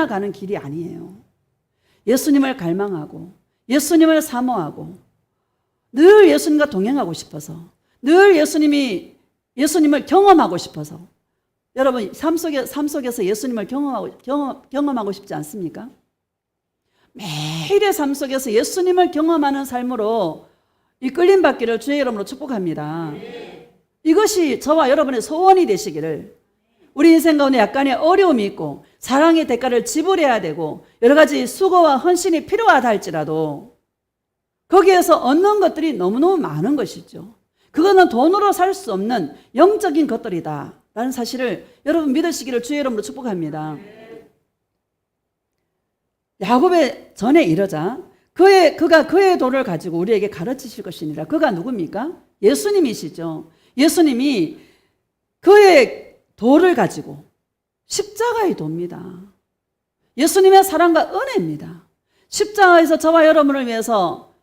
[SPEAKER 1] 가는 길이 아니에요. 예수님을 갈망하고 예수님을 사모하고 늘 예수님과 동행하고 싶어서 늘 예수님을 경험하고 싶어서 여러분 삶 속에서 예수님을 경험하고 싶지 않습니까? 매일의 삶 속에서 예수님을 경험하는 삶으로 이끌림 받기를 주의 이름으로 축복합니다. 이것이 저와 여러분의 소원이 되시기를. 우리 인생 가운데 약간의 어려움이 있고 사랑의 대가를 지불해야 되고 여러 가지 수고와 헌신이 필요하다 할지라도 거기에서 얻는 것들이 너무너무 많은 것이죠. 그거는 돈으로 살 수 없는 영적인 것들이다 라는 사실을 여러분 믿으시기를 주의 이름으로 축복합니다. 야곱의 전에 이르자 그가 그의 도를 가지고 우리에게 가르치실 것이니라. 그가 누굽니까? 예수님이시죠. 예수님이 그의 도를 가지고 십자가의 도입니다. 예수님의 사랑과 은혜입니다. 십자가에서 저와 여러분을 위해서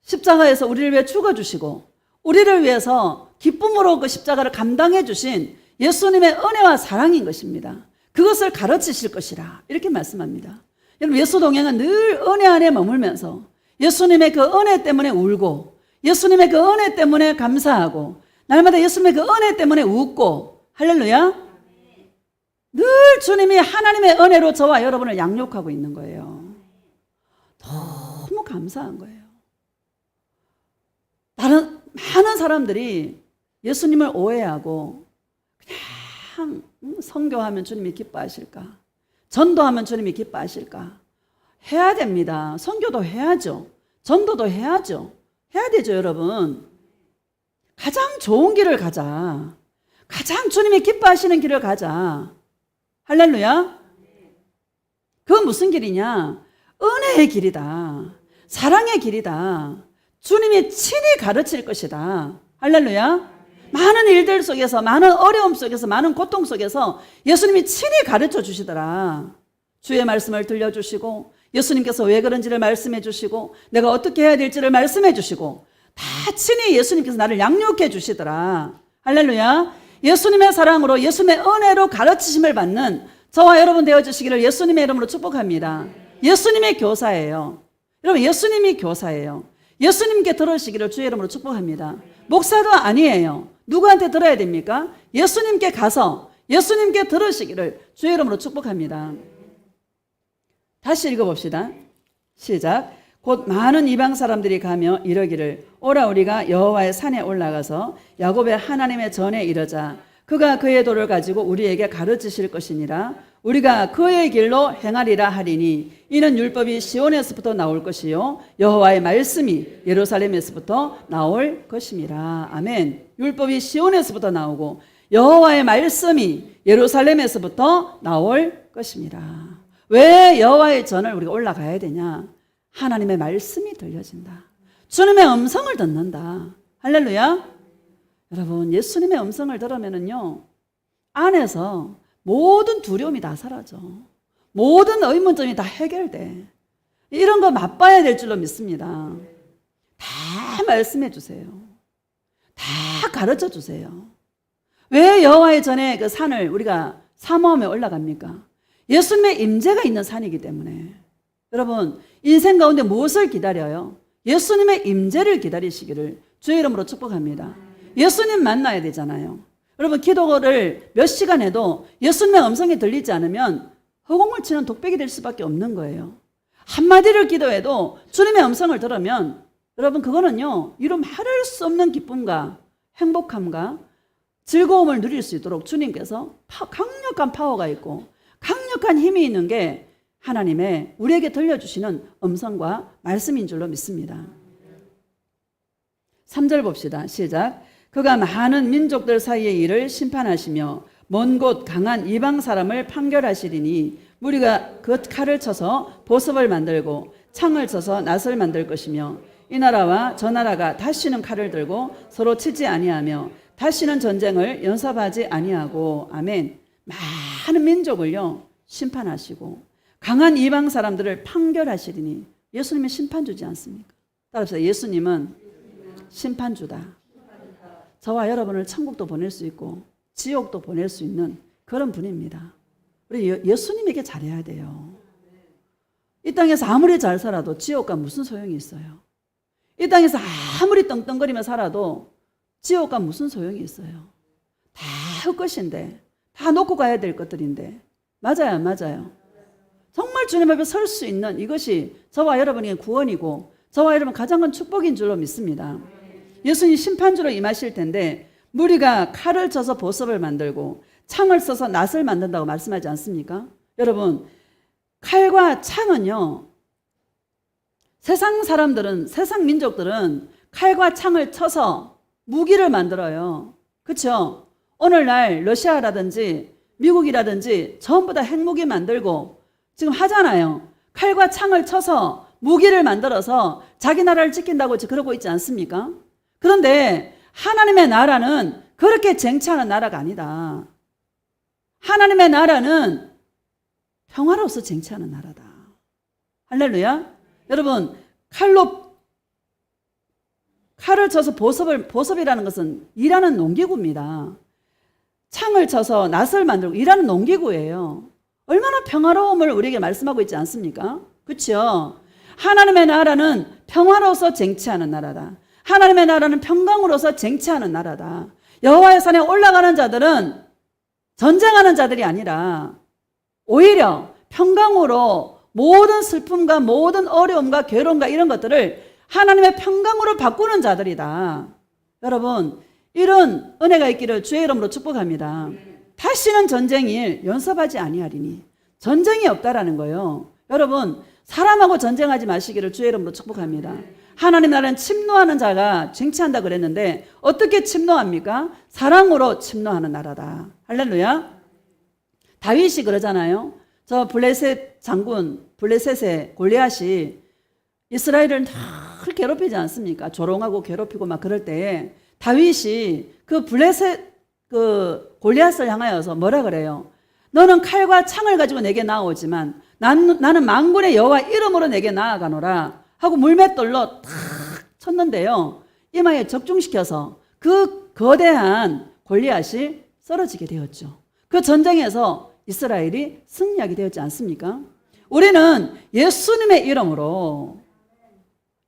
[SPEAKER 1] 십자가에서 우리를 위해 죽어주시고 우리를 위해서 기쁨으로 그 십자가를 감당해 주신 예수님의 은혜와 사랑인 것입니다. 그것을 가르치실 것이라 이렇게 말씀합니다. 여러분 예수 동행은 늘 은혜 안에 머물면서 예수님의 그 은혜 때문에 울고 예수님의 그 은혜 때문에 감사하고 날마다 예수님의 그 은혜 때문에 웃고 할렐루야. 늘 주님이 하나님의 은혜로 저와 여러분을 양육하고 있는 거예요. 너무 감사한 거예요. 많은 사람들이 예수님을 오해하고 그냥 선교하면 주님이 기뻐하실까? 전도하면 주님이 기뻐하실까? 해야 됩니다. 선교도 해야죠. 전도도 해야죠. 해야 되죠, 여러분. 가장 좋은 길을 가자. 가장 주님이 기뻐하시는 길을 가자. 할렐루야. 그건 무슨 길이냐? 은혜의 길이다. 사랑의 길이다. 주님이 친히 가르칠 것이다. 할렐루야. 많은 일들 속에서 많은 어려움 속에서 많은 고통 속에서 예수님이 친히 가르쳐 주시더라. 주의 말씀을 들려주시고 예수님께서 왜 그런지를 말씀해 주시고 내가 어떻게 해야 될지를 말씀해 주시고 다 친히 예수님께서 나를 양육해 주시더라. 할렐루야. 예수님의 사랑으로 예수님의 은혜로 가르치심을 받는 저와 여러분 되어주시기를 예수님의 이름으로 축복합니다. 예수님의 교사예요. 여러분 예수님이 교사예요. 예수님께 들으시기를 주의 이름으로 축복합니다. 목사도 아니에요. 누구한테 들어야 됩니까? 예수님께 가서 예수님께 들으시기를 주의 이름으로 축복합니다. 다시 읽어봅시다. 시작. 곧 많은 이방 사람들이 가며 이르기를 오라 우리가 여호와의 산에 올라가서 야곱의 하나님의 전에 이르자 그가 그의 도를 가지고 우리에게 가르치실 것이니라. 우리가 그의 길로 행하리라 하리니 이는 율법이 시온에서부터 나올 것이요 여호와의 말씀이 예루살렘에서부터 나올 것임이라. 아멘. 율법이 시온에서부터 나오고 여호와의 말씀이 예루살렘에서부터 나올 것입니다. 왜 여호와의 전을 우리가 올라가야 되냐? 하나님의 말씀이 들려진다. 주님의 음성을 듣는다. 할렐루야. 여러분 예수님의 음성을 들으면은요 안에서 모든 두려움이 다 사라져. 모든 의문점이 다 해결돼. 이런 거 맛봐야 될 줄로 믿습니다. 다 말씀해 주세요. 다 가르쳐 주세요. 왜 여호와의 전에 그 산을 우리가 사모함에 올라갑니까? 예수님의 임재가 있는 산이기 때문에. 여러분 인생 가운데 무엇을 기다려요? 예수님의 임재를 기다리시기를 주의 이름으로 축복합니다. 예수님 만나야 되잖아요. 여러분 기도를 몇 시간 해도 예수님의 음성이 들리지 않으면 허공을 치는 독백이 될 수밖에 없는 거예요. 한마디를 기도해도 주님의 음성을 들으면 여러분 그거는요 이루 말할 수 없는 기쁨과 행복함과 즐거움을 누릴 수 있도록 주님께서 강력한 파워가 있고 강력한 힘이 있는 게 하나님의 우리에게 들려주시는 음성과 말씀인 줄로 믿습니다. 3절 봅시다. 시작. 그가 많은 민족들 사이의 일을 심판하시며 먼 곳 강한 이방 사람을 판결하시리니 무리가 그 칼을 쳐서 보습을 만들고 창을 쳐서 낫을 만들 것이며 이 나라와 저 나라가 다시는 칼을 들고 서로 치지 아니하며 다시는 전쟁을 연습하지 아니하고. 아멘. 많은 민족을요 심판하시고 강한 이방 사람들을 판결하시리니 예수님은 심판주지 않습니까? 따라서 예수님은 심판주다. 저와 여러분을 천국도 보낼 수 있고 지옥도 보낼 수 있는 그런 분입니다. 우리 예수님에게 잘해야 돼요. 이 땅에서 아무리 잘 살아도 지옥과 무슨 소용이 있어요? 이 땅에서 아무리 떵떵거리며 살아도 지옥과 무슨 소용이 있어요? 다 헛것인데, 다 놓고 가야 될 것들인데. 맞아요, 안 맞아요? 정말 주님 앞에 설 수 있는 이것이 저와 여러분의 구원이고 저와 여러분 가장 큰 축복인 줄로 믿습니다. 예수님 심판주로 임하실 텐데 무리가 칼을 쳐서 보석을 만들고 창을 써서 낫을 만든다고 말씀하지 않습니까? 여러분, 칼과 창은요, 세상 사람들은, 세상 민족들은 칼과 창을 쳐서 무기를 만들어요. 그렇죠? 오늘날 러시아라든지 미국이라든지 전부 다 핵무기 만들고 지금 하잖아요. 칼과 창을 쳐서 무기를 만들어서 자기 나라를 지킨다고 그러고 있지 않습니까? 그런데 하나님의 나라는 그렇게 쟁취하는 나라가 아니다. 하나님의 나라는 평화로서 쟁취하는 나라다. 할렐루야. 여러분, 칼을 쳐서 보섭이라는 것은 일하는 농기구입니다. 창을 쳐서 낫을 만들고 일하는 농기구예요. 얼마나 평화로움을 우리에게 말씀하고 있지 않습니까? 그렇죠? 하나님의 나라는 평화로서 쟁취하는 나라다. 하나님의 나라는 평강으로서 쟁취하는 나라다. 여호와의 산에 올라가는 자들은 전쟁하는 자들이 아니라 오히려 평강으로 모든 슬픔과 모든 어려움과 괴로움과 이런 것들을 하나님의 평강으로 바꾸는 자들이다. 여러분, 이런 은혜가 있기를 주의 이름으로 축복합니다. 다시는 전쟁일 연습하지 아니하리니. 전쟁이 없다라는 거예요. 여러분, 사람하고 전쟁하지 마시기를 주의 이름으로 축복합니다. 하나님 나라는 침노하는 자가 쟁취한다 그랬는데 어떻게 침노합니까? 사랑으로 침노하는 나라다. 할렐루야. 다윗이 그러잖아요. 저 블레셋 장군, 블레셋의 골리앗이 이스라엘을 늘 괴롭히지 않습니까? 조롱하고 괴롭히고 막 그럴 때 다윗이 그 블레셋 그 골리앗을 향하여서 뭐라 그래요? 너는 칼과 창을 가지고 내게 나오지만 나는 만군의 여호와 이름으로 내게 나아가노라 하고 물맷돌로 탁 쳤는데요. 이마에 적중시켜서 그 거대한 골리앗이 쓰러지게 되었죠. 그 전쟁에서 이스라엘이 승리하게 되었지 않습니까? 우리는 예수님의 이름으로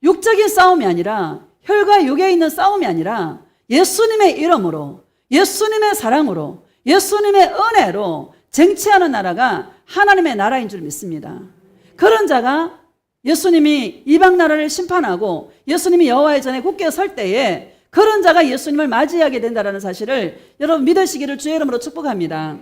[SPEAKER 1] 육적인 싸움이 아니라 혈과 육에 있는 싸움이 아니라 예수님의 이름으로 예수님의 사랑으로 예수님의 은혜로 쟁취하는 나라가 하나님의 나라인 줄 믿습니다. 그런 자가 예수님이 이방 나라를 심판하고 예수님이 여호와의 전에 굳게 설 때에 그런 자가 예수님을 맞이하게 된다는 사실을 여러분 믿으시기를 주의 이름으로 축복합니다.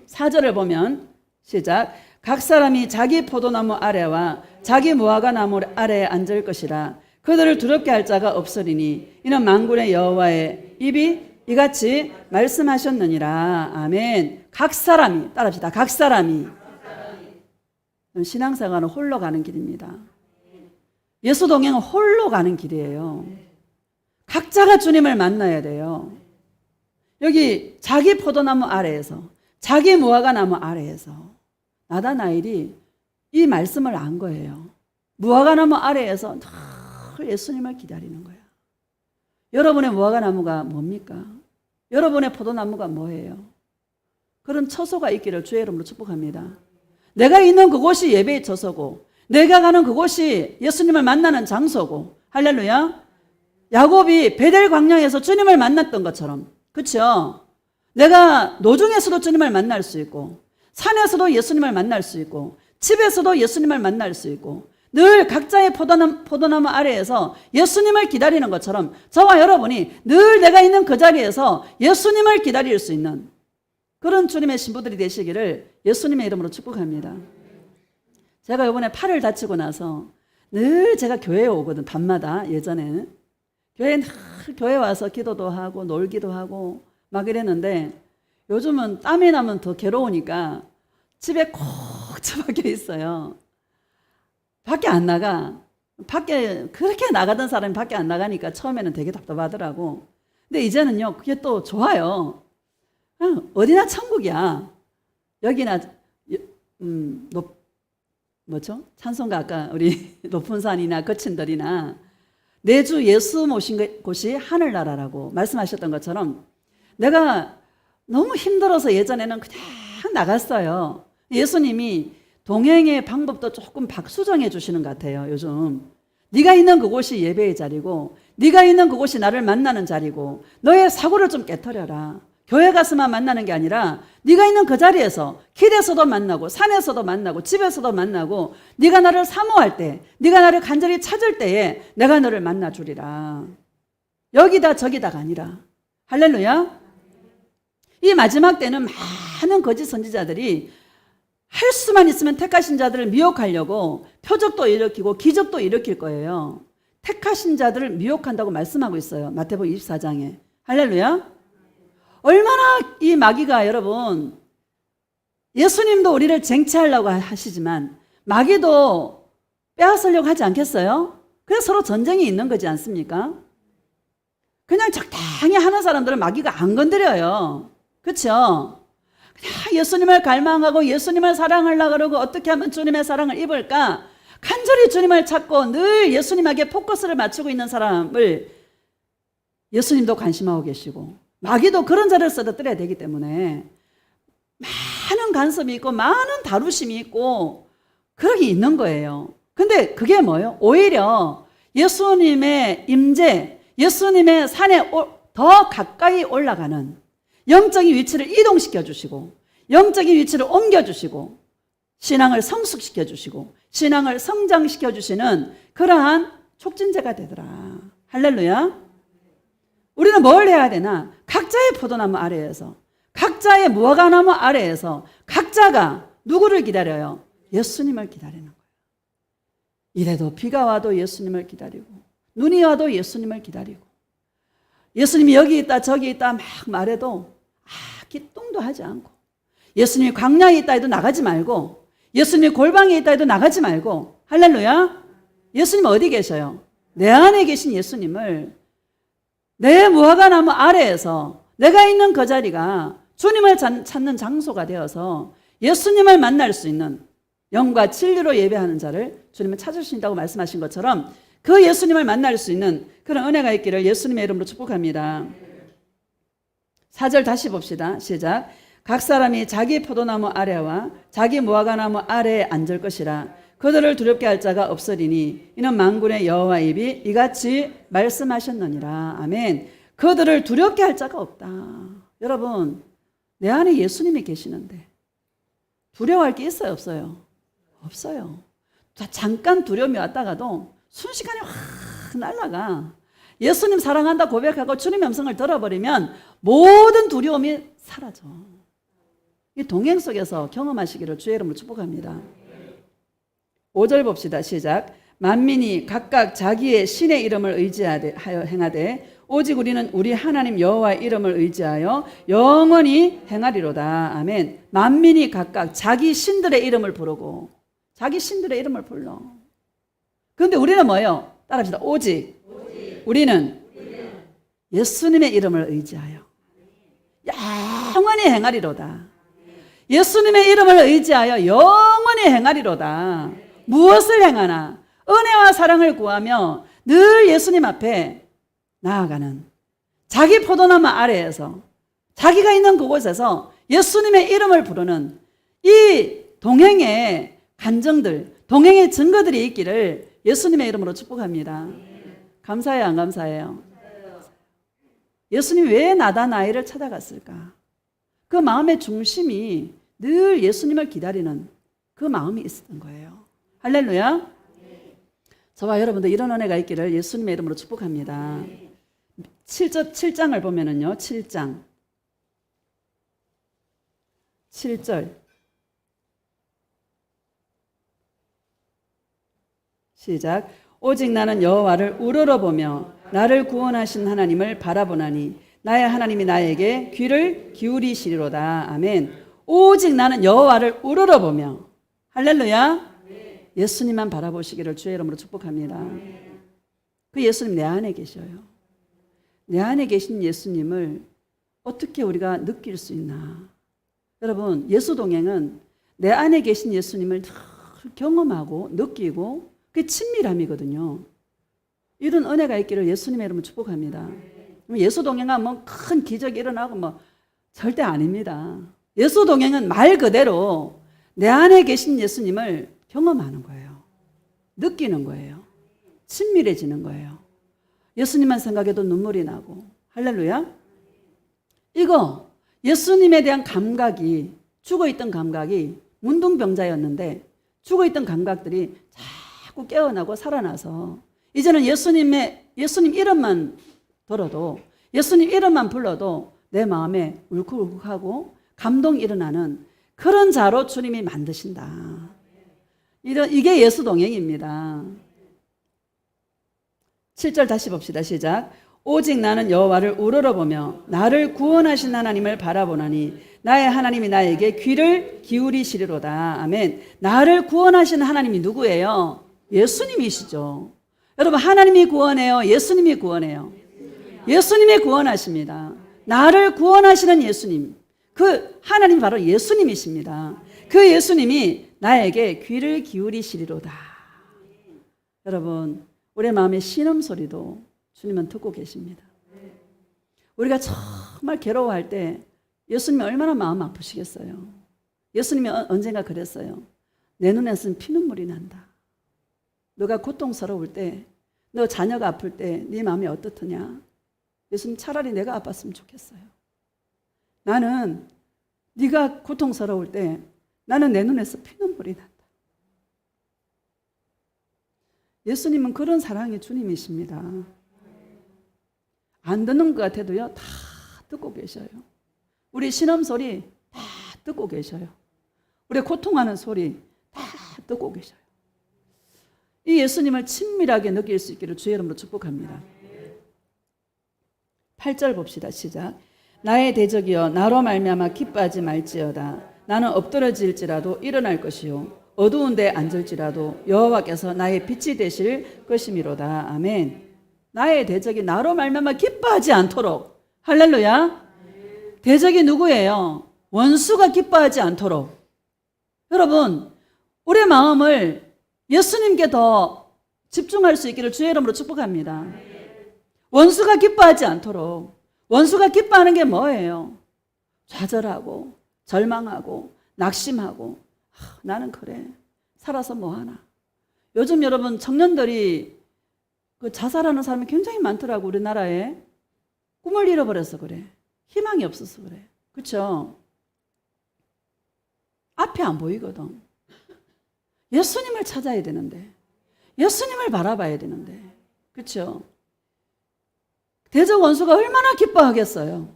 [SPEAKER 1] 4절을 보면 시작. 각 사람이 자기 포도나무 아래와 자기 무화과 나무 아래에 앉을 것이라. 그들을 두렵게 할 자가 없으리니 이는 만군의 여호와의 입이 이같이 말씀하셨느니라. 아멘. 각 사람이, 따라합시다. 각 사람이. 신앙생활은 홀로 가는 길입니다. 예수 동행은 홀로 가는 길이에요. 각자가 주님을 만나야 돼요. 여기 자기 포도나무 아래에서, 자기 무화과 나무 아래에서 나다나엘이 이 말씀을 안 거예요. 무화과 나무 아래에서 늘 예수님을 기다리는 거야. 여러분의 무화과 나무가 뭡니까? 여러분의 포도나무가 뭐예요? 그런 처소가 있기를 주의 이름으로 축복합니다. 내가 있는 그곳이 예배의 처소고 내가 가는 그곳이 예수님을 만나는 장소고. 할렐루야. 야곱이 베델 광야에서 주님을 만났던 것처럼, 그렇죠? 내가 노중에서도 주님을 만날 수 있고 산에서도 예수님을 만날 수 있고 집에서도 예수님을 만날 수 있고 늘 각자의 포도나무 아래에서 예수님을 기다리는 것처럼 저와 여러분이 늘 내가 있는 그 자리에서 예수님을 기다릴 수 있는 그런 주님의 신부들이 되시기를 예수님의 이름으로 축복합니다. 제가 이번에 팔을 다치고 나서 늘 제가 교회에 오거든. 밤마다 예전에는 교회 와서 기도도 하고 놀기도 하고 막 이랬는데 요즘은 땀이 나면 더 괴로우니까 집에 콕 처박혀 있어요. 밖에 안 나가. 밖에 그렇게 나가던 사람이 밖에 안 나가니까 처음에는 되게 답답하더라고. 근데 이제는요 그게 또 좋아요. 어디나 천국이야. 여기나 뭐죠? 찬송가 아까 우리 높은 산이나 거친 들이나 내 주 예수 모신 곳이 하늘나라라고 말씀하셨던 것처럼 내가 너무 힘들어서 예전에는 그냥 나갔어요. 예수님이 동행의 방법도 조금 박수정해 주시는 것 같아요. 요즘 네가 있는 그곳이 예배의 자리고 네가 있는 그곳이 나를 만나는 자리고 너의 사고를 좀 깨트려라. 교회 가서만 만나는 게 아니라 네가 있는 그 자리에서 길에서도 만나고 산에서도 만나고 집에서도 만나고 네가 나를 사모할 때 네가 나를 간절히 찾을 때에 내가 너를 만나 주리라. 여기다 저기다가 아니라. 할렐루야. 이 마지막 때는 많은 거짓 선지자들이 할 수만 있으면 택하신 자들을 미혹하려고 표적도 일으키고 기적도 일으킬 거예요. 택하신 자들을 미혹한다고 말씀하고 있어요. 마태복음 24장에. 할렐루야. 얼마나 이 마귀가 여러분, 예수님도 우리를 쟁취하려고 하시지만 마귀도 빼앗으려고 하지 않겠어요? 그래서 서로 전쟁이 있는 거지 않습니까? 그냥 적당히 하는 사람들은 마귀가 안 건드려요. 그렇죠? 그냥 예수님을 갈망하고 예수님을 사랑하려고 그러고 어떻게 하면 주님의 사랑을 입을까? 간절히 주님을 찾고 늘 예수님에게 포커스를 맞추고 있는 사람을 예수님도 관심하고 계시고 마귀도 그런 자를 쓰러뜨려야 되기 때문에 많은 간섭이 있고 많은 다루심이 있고 그런 게 있는 거예요. 근데 그게 뭐예요? 오히려 예수님의 임재, 예수님의 산에 더 가까이 올라가는 영적인 위치를 이동시켜 주시고 영적인 위치를 옮겨 주시고 신앙을 성숙시켜 주시고 신앙을 성장시켜 주시는 그러한 촉진제가 되더라. 할렐루야. 우리는 뭘 해야 되나? 각자의 포도나무 아래에서 각자의 무화과나무 아래에서 각자가 누구를 기다려요? 예수님을 기다리는 거예요. 이래도 비가 와도 예수님을 기다리고 눈이 와도 예수님을 기다리고 예수님이 여기 있다 저기 있다 막 말해도 기똥도 하지 않고 예수님이 광야에 있다 해도 나가지 말고 예수님이 골방에 있다 해도 나가지 말고 할렐루야. 예수님 어디 계셔요? 내 안에 계신 예수님을 내 무화과나무 아래에서 내가 있는 그 자리가 주님을 찾는 장소가 되어서 예수님을 만날 수 있는 영과 진리로 예배하는 자를 주님은 찾으신다고 말씀하신 것처럼 그 예수님을 만날 수 있는 그런 은혜가 있기를 예수님의 이름으로 축복합니다. 4절 다시 봅시다. 시작. 각 사람이 자기 포도나무 아래와 자기 무화과나무 아래에 앉을 것이라. 그들을 두렵게 할 자가 없으리니 이는 만군의 여호와 입이 이같이 말씀하셨느니라. 아멘. 그들을 두렵게 할 자가 없다. 여러분 내 안에 예수님이 계시는데 두려워할 게 있어요 없어요? 없어요. 잠깐 두려움이 왔다가도 순식간에 확 날아가. 예수님 사랑한다 고백하고 주님의 음성을 들어버리면 모든 두려움이 사라져. 이 동행 속에서 경험하시기를 주의 이름으로 축복합니다. 5절 봅시다. 시작. 만민이 각각 자기의 신의 이름을 의지하여 행하되 오직 우리는 우리 하나님 여호와의 이름을 의지하여 영원히 행하리로다. 아멘. 만민이 각각 자기 신들의 이름을 부르고 자기 신들의 이름을 불러. 그런데 우리는 뭐예요? 따라합시다. 오직 우리는 예수님의 이름을 의지하여 영원히 행하리로다. 예수님의 이름을 의지하여 영원히 행하리로다. 무엇을 행하나? 은혜와 사랑을 구하며 늘 예수님 앞에 나아가는 자기 포도나무 아래에서 자기가 있는 그곳에서 예수님의 이름을 부르는 이 동행의 간증들, 동행의 증거들이 있기를 예수님의 이름으로 축복합니다. 감사해요, 안 감사해요? 예수님이 왜 나단 아이를 찾아갔을까? 그 마음의 중심이 늘 예수님을 기다리는 그 마음이 있었던 거예요. 할렐루야. 저와 여러분들 이런 은혜가 있기를 예수님의 이름으로 축복합니다. 7장을 보면은요. 7장 7절 시작. 오직 나는 여호와를 우러러보며 나를 구원하신 하나님을 바라보나니 나의 하나님이 나에게 귀를 기울이시리로다. 아멘. 오직 나는 여호와를 우러러보며 할렐루야. 예수님만 바라보시기를 주의 이름으로 축복합니다. 그 예수님 내 안에 계셔요. 내 안에 계신 예수님을 어떻게 우리가 느낄 수 있나? 여러분, 예수 동행은 내 안에 계신 예수님을 늘 경험하고 느끼고 그게 친밀함이거든요. 이런 은혜가 있기를 예수님의 이름으로 축복합니다. 예수 동행하면 큰 기적이 일어나고 뭐 절대 아닙니다. 예수 동행은 말 그대로 내 안에 계신 예수님을 경험하는 거예요. 느끼는 거예요. 친밀해지는 거예요. 예수님만 생각해도 눈물이 나고. 할렐루야. 이거 예수님에 대한 감각이, 죽어있던 감각이 문둥병자였는데 죽어있던 감각들이 자꾸 깨어나고 살아나서 이제는 예수님 이름만 들어도, 예수님 이름만 불러도 내 마음에 울컥울컥하고 감동이 일어나는 그런 자로 주님이 만드신다. 이게 예수 동행입니다. 7절 다시 봅시다. 시작. 오직 나는 여호와를 우러러보며 나를 구원하신 하나님을 바라보나니 나의 하나님이 나에게 귀를 기울이시리로다. 아멘. 나를 구원하신 하나님이 누구예요? 예수님이시죠. 여러분, 하나님이 구원해요? 예수님이 구원해요? 예수님이 구원하십니다. 나를 구원하시는 예수님, 그 하나님이 바로 예수님이십니다. 그 예수님이 나에게 귀를 기울이시리로다. 여러분, 우리 마음의 신음소리도 주님은 듣고 계십니다. 우리가 정말 괴로워할 때 예수님이 얼마나 마음 아프시겠어요. 예수님이 언젠가 그랬어요. 내 눈에서는 피눈물이 난다. 너가 고통스러울 때, 너 자녀가 아플 때 네 마음이 어떻느냐. 예수님, 차라리 내가 아팠으면 좋겠어요. 나는 네가 고통스러울 때 나는 내 눈에서 피눈물이 난다. 예수님은 그런 사랑의 주님이십니다. 안 듣는 것 같아도요, 다 듣고 계셔요. 우리 신음 소리 다 듣고 계셔요. 우리 고통하는 소리 다 듣고 계셔요. 이 예수님을 친밀하게 느낄 수 있기를 주의 이름으로 축복합니다. 8절 봅시다. 시작. 나의 대적이여 나로 말미암아 기뻐하지 말지어다. 나는 엎드러질지라도 일어날 것이요 어두운 데 앉을지라도 여호와께서 나의 빛이 되실 것이미로다. 아멘. 나의 대적이 나로 말미암아 기뻐하지 않도록. 할렐루야. 대적이 누구예요? 원수가 기뻐하지 않도록. 여러분, 우리 마음을 예수님께 더 집중할 수 있기를 주의 이름으로 축복합니다. 원수가 기뻐하지 않도록. 원수가 기뻐하는 게 뭐예요? 좌절하고 절망하고 낙심하고, 나는 그래, 살아서 뭐하나. 요즘 여러분 청년들이 그 자살하는 사람이 굉장히 많더라고. 우리나라에. 꿈을 잃어버려서 그래. 희망이 없어서 그래. 그렇죠? 앞이 안 보이거든. 예수님을 찾아야 되는데, 예수님을 바라봐야 되는데, 그렇죠? 대적 원수가 얼마나 기뻐하겠어요?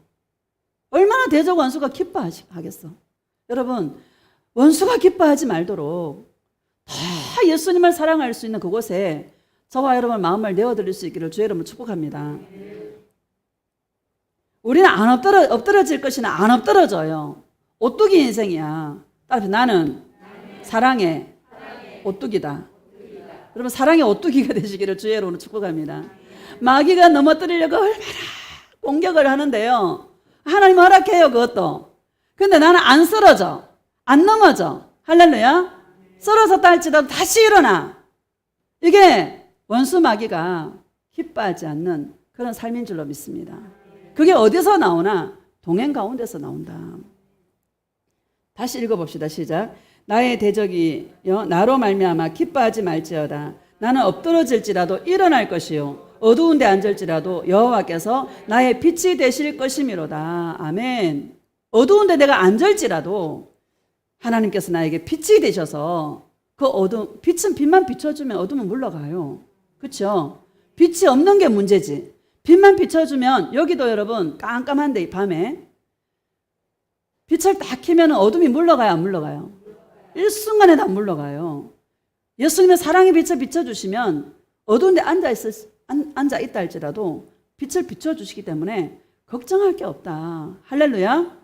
[SPEAKER 1] 얼마나 대적 원수가 기뻐하겠어? 여러분, 원수가 기뻐하지 말도록 다 예수님을 사랑할 수 있는 그곳에 저와 여러분 마음을 내어드릴 수 있기를 주의 이름으로 축복합니다. 우리는 안 엎드러질 것이나 안 엎드러져요. 오뚜기 인생이야. 따라서 나는 사랑의 오뚜기다. 여러분, 사랑의 오뚜기가 되시기를 주의 이름으로 축복합니다. 마귀가 넘어뜨리려고 얼마나 공격을 하는데요. 하나님 허락해요, 그것도. 근데 나는 안 쓰러져. 안 넘어져. 할렐루야. 쓰러졌다 할지라도 다시 일어나. 이게 원수 마귀가 기뻐하지 않는 그런 삶인 줄로 믿습니다. 그게 어디서 나오나? 동행 가운데서 나온다. 다시 읽어봅시다. 시작. 나의 대적이여 나로 말미암아 기뻐하지 말지어다. 나는 엎드러질지라도 일어날 것이요 어두운 데 앉을지라도 여호와께서 나의 빛이 되실 것이미로다. 아멘. 어두운 데 내가 앉을지라도 하나님께서 나에게 빛이 되셔서 그 어두움, 빛만 비춰주면 어둠은 물러가요. 그렇죠? 빛이 없는 게 문제지. 빛만 비춰주면, 여기도 여러분 깜깜한데 이 밤에 빛을 딱 켜면 어둠이 물러가요, 안 물러가요? 일순간에 다 물러가요. 예수님의 사랑의 빛을 비춰주시면 어두운 데 앉아 있다 할지라도 빛을 비춰주시기 때문에 걱정할 게 없다. 할렐루야.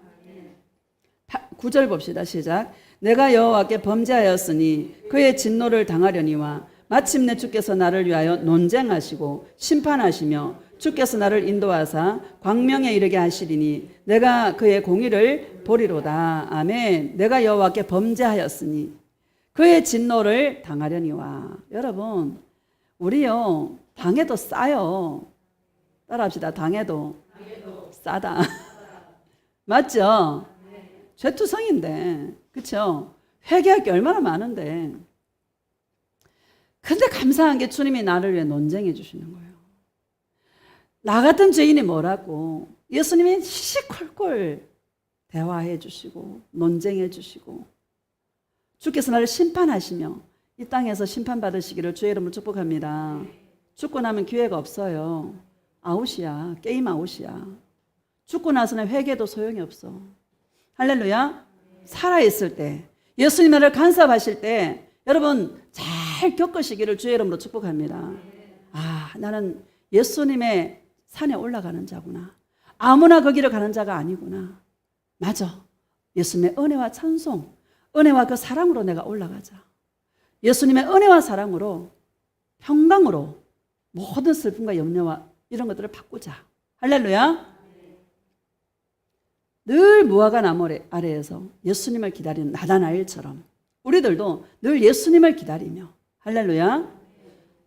[SPEAKER 1] 9절 봅시다. 시작. 내가 여호와께 범죄하였으니 그의 진노를 당하려니와 마침내 주께서 나를 위하여 논쟁하시고 심판하시며 주께서 나를 인도하사 광명에 이르게 하시리니 내가 그의 공의를 보리로다. 아멘. 내가 여호와께 범죄하였으니 그의 진노를 당하려니와. 여러분, 우리요 당해도 싸요. 따라합시다. 당해도 싸다. 맞죠? 죄투성인데, 그렇죠? 회개할 게 얼마나 많은데. 근데 감사한 게 주님이 나를 위해 논쟁해 주시는 거예요. 나 같은 죄인이 뭐라고 예수님이 시시콜콜 대화해 주시고 논쟁해 주시고 주께서 나를 심판하시며 이 땅에서 심판받으시기를 주의 이름으로 축복합니다. 죽고 나면 기회가 없어요. 아웃이야. 게임 아웃이야. 죽고 나서는 회개도 소용이 없어. 할렐루야. 살아있을 때 예수님 나를 간섭하실 때 여러분 잘 겪으시기를 주의 이름으로 축복합니다. 아, 나는 예수님의 산에 올라가는 자구나. 아무나 거기를 가는 자가 아니구나. 맞아. 예수님의 은혜와 찬송, 은혜와 그 사랑으로 내가 올라가자. 예수님의 은혜와 사랑으로 평강으로 모든 슬픔과 염려와 이런 것들을 바꾸자. 할렐루야. 늘 무화과 나무 아래에서 예수님을 기다리는 나다나엘처럼 우리들도 늘 예수님을 기다리며 할렐루야.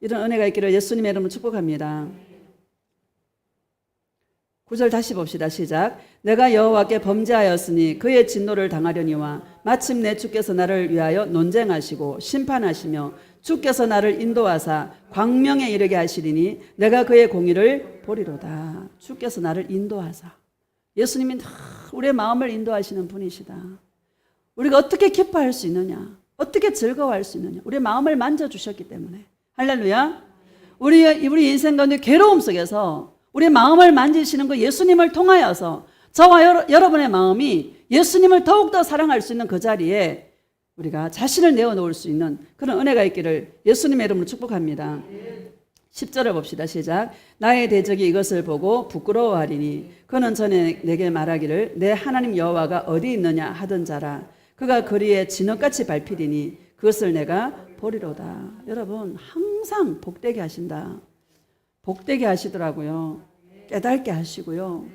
[SPEAKER 1] 이런 은혜가 있기를 예수님의 이름으로 축복합니다. 9절 다시 봅시다. 시작. 내가 여호와께 범죄하였으니 그의 진노를 당하려니와 마침내 주께서 나를 위하여 논쟁하시고 심판하시며 주께서 나를 인도하사 광명에 이르게 하시리니 내가 그의 공의를 보리로다. 주께서 나를 인도하사. 예수님이 우리의 마음을 인도하시는 분이시다. 우리가 어떻게 기뻐할 수 있느냐, 어떻게 즐거워할 수 있느냐, 우리의 마음을 만져주셨기 때문에. 할렐루야. 우리 인생 가운데 괴로움 속에서 우리의 마음을 만지시는 그 예수님을 통하여서 저와 여러분의 마음이 예수님을 더욱더 사랑할 수 있는 그 자리에 우리가 자신을 내어놓을 수 있는 그런 은혜가 있기를 예수님의 이름으로 축복합니다. 10절을 봅시다. 시작. 나의 대적이 이것을 보고 부끄러워하리니 그는 전에 내게 말하기를 내 하나님 여호와가 어디 있느냐 하던 자라. 그가 거리에 진흙같이 밟히리니 그것을 내가 보리로다. 여러분 항상 복되게 하신다. 복되게 하시더라고요. 깨닫게 하시고요.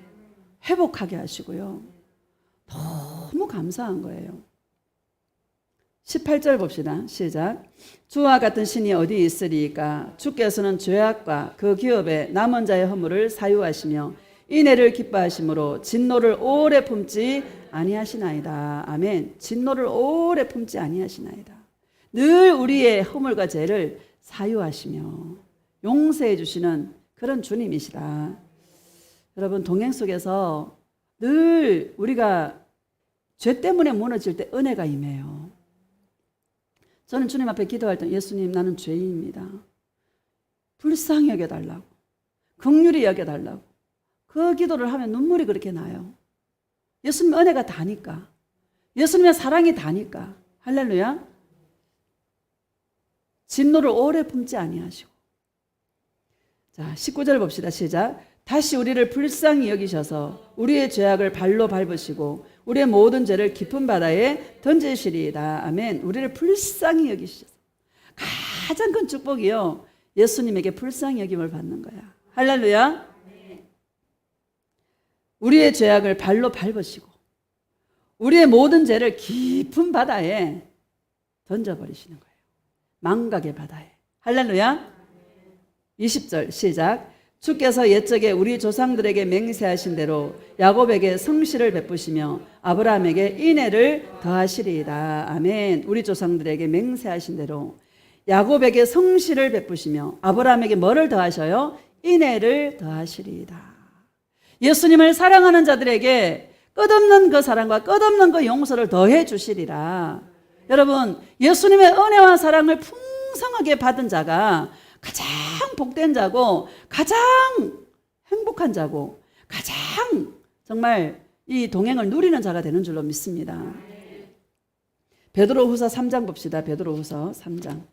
[SPEAKER 1] 회복하게 하시고요. 너무 감사한 거예요. 18절 봅시다. 시작. 주와 같은 신이 어디 있으리까? 주께서는 죄악과 그 기업에 남은 자의 허물을 사유하시며 인애를 기뻐하심으로 진노를 오래 품지 아니하시나이다. 아멘. 진노를 오래 품지 아니하시나이다. 늘 우리의 허물과 죄를 사유하시며 용서해 주시는 그런 주님이시다. 여러분 동행 속에서 늘 우리가 죄 때문에 무너질 때 은혜가 임해요. 저는 주님 앞에 기도할 때 예수님 나는 죄인입니다. 불쌍히 여겨달라고 긍휼히 여겨달라고 그 기도를 하면 눈물이 그렇게 나요. 예수님 은혜가 다니까 예수님의 사랑이 다니까. 할렐루야. 진노를 오래 품지 아니하시고. 자 19절 봅시다. 시작. 다시 우리를 불쌍히 여기셔서 우리의 죄악을 발로 밟으시고 우리의 모든 죄를 깊은 바다에 던지시리이다. 아멘. 우리를 불쌍히 여기셔서 가장 큰 축복이요. 예수님에게 불쌍히 여김을 받는 거야. 할렐루야. 우리의 죄악을 발로 밟으시고 우리의 모든 죄를 깊은 바다에 던져버리시는 거예요. 망각의 바다에. 할렐루야. 20절 시작. 주께서 옛적에 우리 조상들에게 맹세하신 대로 야곱에게 성실을 베푸시며 아브라함에게 인애를 더하시리이다. 아멘. 우리 조상들에게 맹세하신 대로 야곱에게 성실을 베푸시며 아브라함에게 뭐를 더하셔요? 인애를 더하시리이다. 예수님을 사랑하는 자들에게 끝없는 그 사랑과 끝없는 그 용서를 더해 주시리라. 여러분 예수님의 은혜와 사랑을 풍성하게 받은 자가 가장 복된 자고 가장 행복한 자고 가장 정말 이 동행을 누리는 자가 되는 줄로 믿습니다. 베드로후서 3장 봅시다. 베드로후서 3장.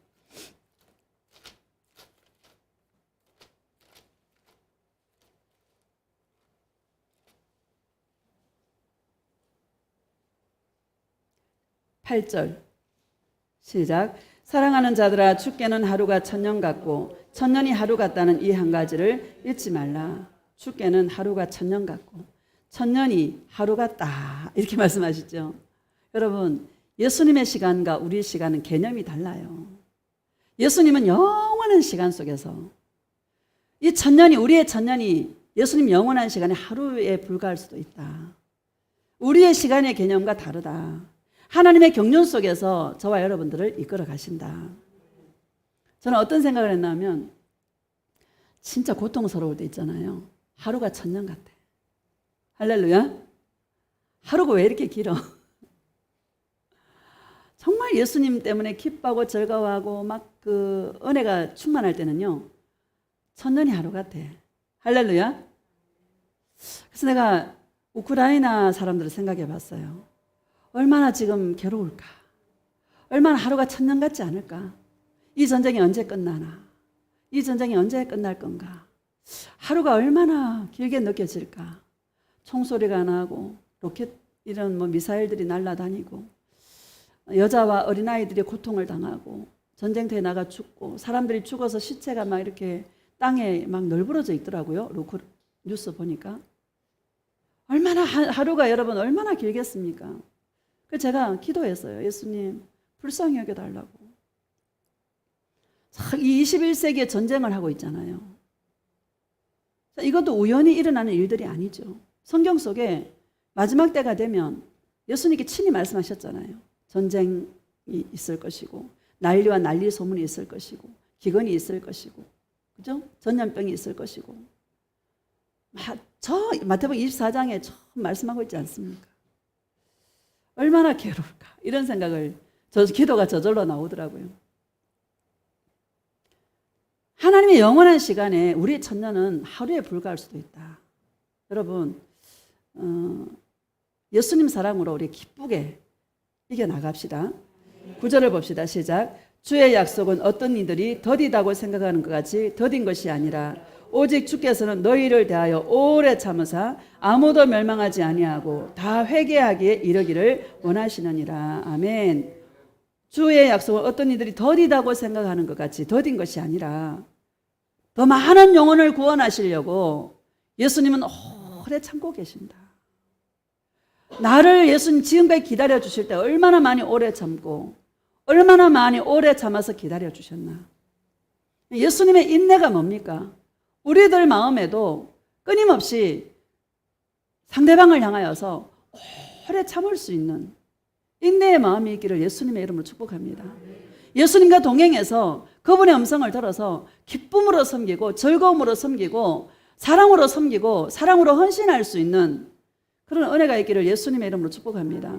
[SPEAKER 1] (8절) 시작. 사랑하는 자들아 주께는 하루가 천년 같고 천년이 하루 같다는 이 한 가지를 잊지 말라. 주께는 하루가 천년 같고 천년이 하루 같다. 이렇게 말씀하시죠. 여러분 예수님의 시간과 우리의 시간은 개념이 달라요. 예수님은 영원한 시간 속에서 이 천년이 우리의 천년이 예수님 영원한 시간에 하루에 불과할 수도 있다. 우리의 시간의 개념과 다르다. 하나님의 경륜 속에서 저와 여러분들을 이끌어 가신다. 저는 어떤 생각을 했냐면 진짜 고통스러울 때 있잖아요. 하루가 천년 같아. 할렐루야. 하루가 왜 이렇게 길어? 정말 예수님 때문에 기뻐하고 즐거워하고 막 그 은혜가 충만할 때는요, 천년이 하루 같아. 할렐루야. 그래서 내가 우크라이나 사람들을 생각해 봤어요. 얼마나 지금 괴로울까? 얼마나 하루가 천년 같지 않을까? 이 전쟁이 언제 끝나나? 이 전쟁이 언제 끝날 건가? 하루가 얼마나 길게 느껴질까? 총소리가 나고 로켓 이런 뭐 미사일들이 날아다니고 여자와 어린아이들이 고통을 당하고 전쟁터에 나가 죽고 사람들이 죽어서 시체가 막 이렇게 땅에 막 널브러져 있더라고요. 뉴스 보니까. 얼마나 하루가 여러분 얼마나 길겠습니까? 그래서 제가 기도했어요. 예수님 불쌍히 여겨달라고. 이 21세기에 전쟁을 하고 있잖아요. 이것도 우연히 일어나는 일들이 아니죠. 성경 속에 마지막 때가 되면 예수님께 친히 말씀하셨잖아요. 전쟁이 있을 것이고 난리와 난리 소문이 있을 것이고 기근이 있을 것이고 그죠? 전염병이 있을 것이고 저 마태복음 24장에 처음 말씀하고 있지 않습니까? 얼마나 괴로울까 이런 생각을 기도가 저절로 나오더라고요. 하나님의 영원한 시간에 우리의 천년은 하루에 불과할 수도 있다. 여러분 예수님 사랑으로 우리 기쁘게 이겨나갑시다. 9절을 봅시다. 시작. 주의 약속은 어떤 이들이 더디다고 생각하는 것 같이 더딘 것이 아니라 오직 주께서는 너희를 대하여 오래 참으사 아무도 멸망하지 아니하고 다 회개하기에 이르기를 원하시느니라. 아멘. 주의 약속은 어떤 이들이 더디다고 생각하는 것 같이 더딘 것이 아니라 더 많은 영혼을 구원하시려고 예수님은 오래 참고 계신다. 나를 예수님 지금까지 기다려 주실 때 얼마나 많이 오래 참고 얼마나 많이 오래 참아서 기다려 주셨나. 예수님의 인내가 뭡니까? 우리들 마음에도 끊임없이 상대방을 향하여서 오래 참을 수 있는 인내의 마음이 있기를 예수님의 이름으로 축복합니다. 예수님과 동행해서 그분의 음성을 들어서 기쁨으로 섬기고 즐거움으로 섬기고 사랑으로 섬기고 사랑으로 헌신할 수 있는 그런 은혜가 있기를 예수님의 이름으로 축복합니다.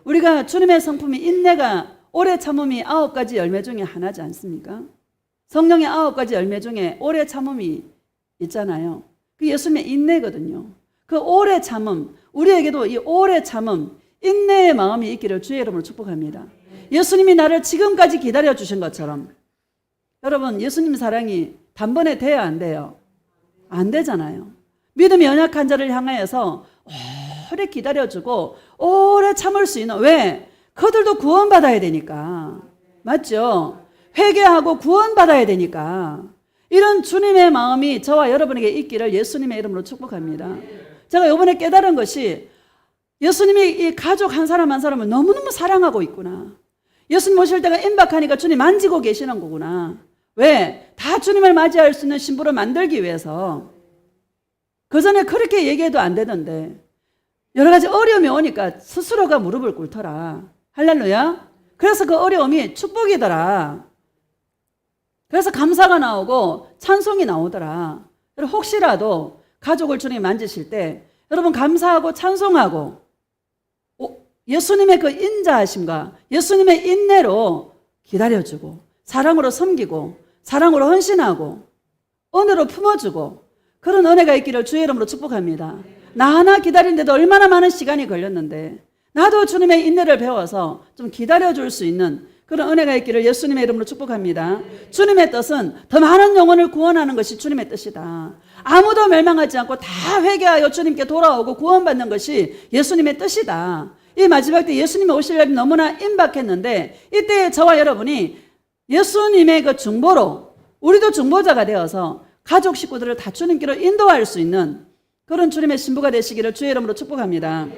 [SPEAKER 1] 우리가 주님의 성품이 인내가 오래 참음이 9가지 열매 중에 하나지 않습니까? 성령의 9가지 열매 중에 오래 참음이 있잖아요. 그 예수님의 인내거든요. 그 오래 참음, 우리에게도 이 오래 참음, 인내의 마음이 있기를 주의 이름으로 축복합니다. 예수님이 나를 지금까지 기다려 주신 것처럼 여러분 예수님 사랑이 단번에 돼야 안 돼요? 안 되잖아요. 믿음이 연약한 자를 향하여서 오래 기다려주고 오래 참을 수 있는 왜? 그들도 구원받아야 되니까. 맞죠? 회개하고 구원받아야 되니까. 이런 주님의 마음이 저와 여러분에게 있기를 예수님의 이름으로 축복합니다. 제가 이번에 깨달은 것이 예수님이 이 가족 한 사람 한 사람을 너무너무 사랑하고 있구나. 예수님 오실 때가 임박하니까 주님 만지고 계시는 거구나. 왜? 다 주님을 맞이할 수 있는 신부를 만들기 위해서. 그 전에 그렇게 얘기해도 안 되던데 여러 가지 어려움이 오니까 스스로가 무릎을 꿇더라. 할렐루야. 그래서 그 어려움이 축복이더라. 그래서 감사가 나오고 찬송이 나오더라. 여러분 혹시라도 가족을 주님 만지실 때 여러분 감사하고 찬송하고 예수님의 그 인자하심과 예수님의 인내로 기다려주고 사랑으로 섬기고 사랑으로 헌신하고 은혜로 품어주고 그런 은혜가 있기를 주의 이름으로 축복합니다. 나 하나 기다리는데도 얼마나 많은 시간이 걸렸는데 나도 주님의 인내를 배워서 좀 기다려줄 수 있는 그런 은혜가 있기를 예수님의 이름으로 축복합니다. 주님의 뜻은 더 많은 영혼을 구원하는 것이 주님의 뜻이다. 아무도 멸망하지 않고 다 회개하여 주님께 돌아오고 구원받는 것이 예수님의 뜻이다. 이 마지막 때 예수님이 오실 날이 너무나 임박했는데 이때 저와 여러분이 예수님의 그 중보로 우리도 중보자가 되어서 가족 식구들을 다 주님께로 인도할 수 있는 그런 주님의 신부가 되시기를 주의 이름으로 축복합니다.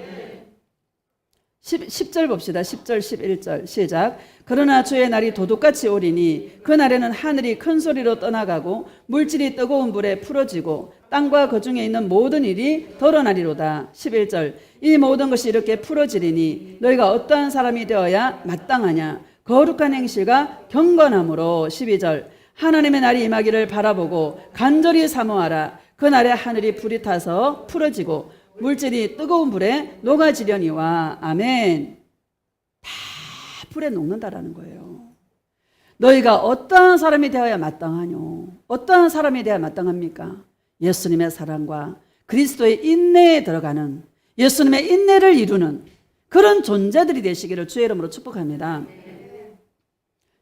[SPEAKER 1] 10절 봅시다. 10절 11절 시작. 그러나 주의 날이 도둑같이 오리니 그 날에는 하늘이 큰 소리로 떠나가고 물질이 뜨거운 불에 풀어지고 땅과 그 중에 있는 모든 일이 드러나리로다. 11절 이 모든 것이 이렇게 풀어지리니 너희가 어떠한 사람이 되어야 마땅하냐. 거룩한 행실과 경건함으로. 12절 하나님의 날이 임하기를 바라보고 간절히 사모하라. 그 날에 하늘이 불이 타서 풀어지고 물질이 뜨거운 불에 녹아지려니와. 아멘. 다 불에 녹는다라는 거예요. 너희가 어떠한 사람이 되어야 마땅하뇨? 어떠한 사람이 되어야 마땅합니까? 예수님의 사랑과 그리스도의 인내에 들어가는, 예수님의 인내를 이루는 그런 존재들이 되시기를 주의 이름으로 축복합니다.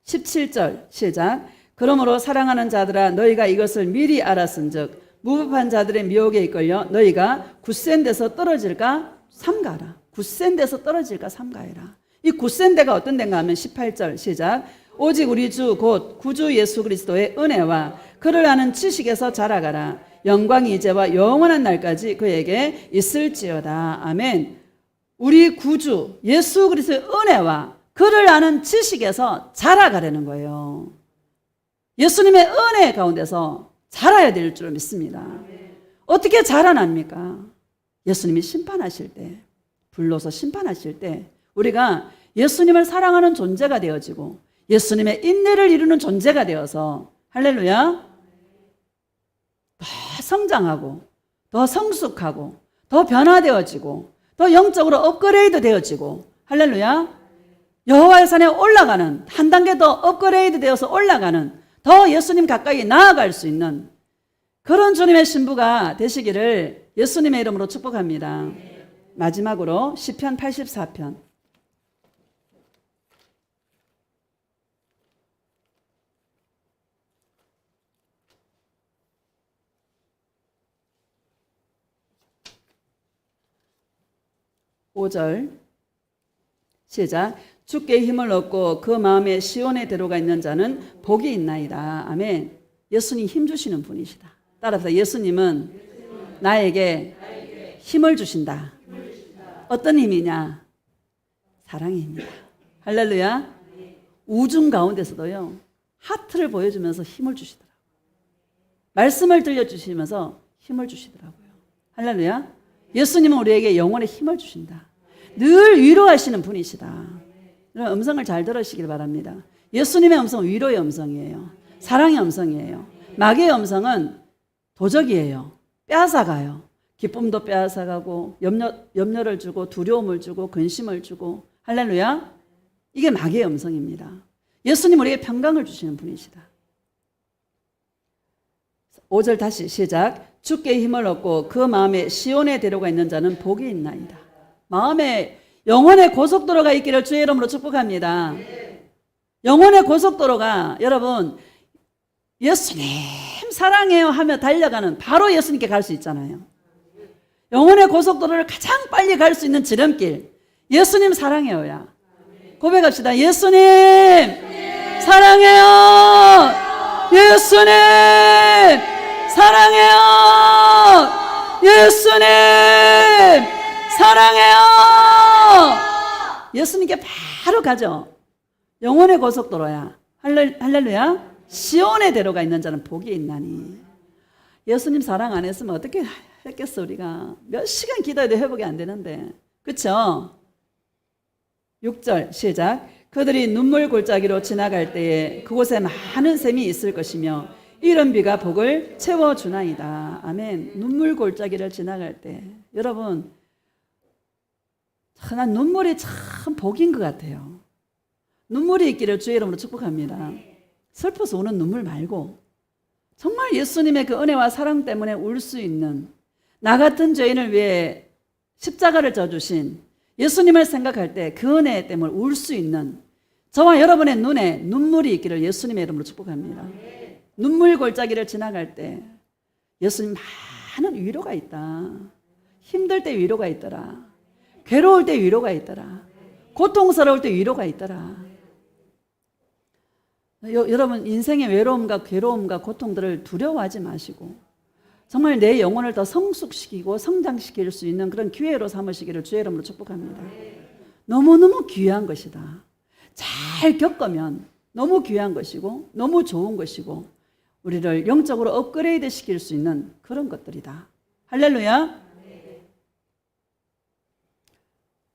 [SPEAKER 1] 17절 시작. 그러므로 사랑하는 자들아 너희가 이것을 미리 알았은즉 무법한 자들의 미혹에 이끌려 너희가 굳센 데서 떨어질까 삼가라. 굳센 데서 떨어질까 삼가해라. 이 굳센 데가 어떤 데인가 하면 18절 시작. 오직 우리 주 곧 구주 예수 그리스도의 은혜와 그를 아는 지식에서 자라가라. 영광이 이제와 영원한 날까지 그에게 있을지어다. 아멘. 우리 구주 예수 그리스도의 은혜와 그를 아는 지식에서 자라가라는 거예요. 예수님의 은혜 가운데서 자라야 될 줄 믿습니다. 어떻게 자라납니까? 예수님이 심판하실 때, 불러서 심판하실 때 우리가 예수님을 사랑하는 존재가 되어지고 예수님의 인내를 이루는 존재가 되어서 할렐루야 더 성장하고 더 성숙하고 더 변화되어지고 더 영적으로 업그레이드 되어지고 할렐루야 여호와의 산에 올라가는 한 단계 더 업그레이드 되어서 올라가는 더 예수님 가까이 나아갈 수 있는 그런 주님의 신부가 되시기를 예수님의 이름으로 축복합니다. 마지막으로 시편 84편 5절 시작. 주께 힘을 얻고 그 마음에 시온의 대로가 있는 자는 복이 있나이다. 아멘. 예수님 힘 주시는 분이시다. 따라서 예수님은 나에게 힘을 주신다. 어떤 힘이냐? 사랑의 힘이다. 할렐루야. 우중 가운데서도요 하트를 보여주면서 힘을 주시더라고요. 말씀을 들려주시면서 힘을 주시더라고요. 할렐루야. 예수님은 우리에게 영혼의 힘을 주신다. 늘 위로하시는 분이시다. 여러분 음성을 잘 들으시길 바랍니다. 예수님의 음성은 위로의 음성이에요. 사랑의 음성이에요. 마귀의 음성은 도적이에요. 빼앗아가요. 기쁨도 빼앗아가고 염려를 주고 두려움을 주고 근심을 주고 할렐루야. 이게 마귀의 음성입니다. 예수님 우리에게 평강을 주시는 분이시다. 5절 다시 시작. 주께 힘을 얻고 그 마음에 시온의 대로가 있는 자는 복이 있나이다. 마음에 영혼의 고속도로가 있기를 주의 이름으로 축복합니다. 영혼의 고속도로가 여러분 예수님 사랑해요 하며 달려가는 바로 예수님께 갈 수 있잖아요. 영혼의 고속도로를 가장 빨리 갈 수 있는 지름길 예수님 사랑해요야. 고백합시다. 예수님 사랑해요. 예수님 사랑해요. 예수님 사랑해요. 예수님께 바로 가죠. 영혼의 고속도로야. 할렐루야. 시온의 대로가 있는 자는 복이 있나니. 예수님 사랑 안 했으면 어떻게 했겠어. 우리가 몇 시간 기도해도 회복이 안 되는데 그렇죠? 6절 시작. 그들이 눈물 골짜기로 지나갈 때에 그곳에 많은 샘이 있을 것이며 이런 비가 복을 채워주나이다. 아멘. 눈물 골짜기를 지나갈 때 여러분 난 눈물이 참 복인 것 같아요. 눈물이 있기를 주의 이름으로 축복합니다. 슬퍼서 우는 눈물 말고 정말 예수님의 그 은혜와 사랑 때문에 울 수 있는 나 같은 죄인을 위해 십자가를 져주신 예수님을 생각할 때 그 은혜 때문에 울 수 있는 저와 여러분의 눈에 눈물이 있기를 예수님의 이름으로 축복합니다. 눈물 골짜기를 지나갈 때 예수님 많은 위로가 있다. 힘들 때 위로가 있더라. 괴로울 때 위로가 있더라. 고통스러울 때 위로가 있더라. 여러분 인생의 외로움과 괴로움과 고통들을 두려워하지 마시고 정말 내 영혼을 더 성숙시키고 성장시킬 수 있는 그런 기회로 삼으시기를 주의 이름으로 축복합니다. 너무너무 귀한 것이다. 잘 겪으면 너무 귀한 것이고 너무 좋은 것이고 우리를 영적으로 업그레이드 시킬 수 있는 그런 것들이다. 할렐루야.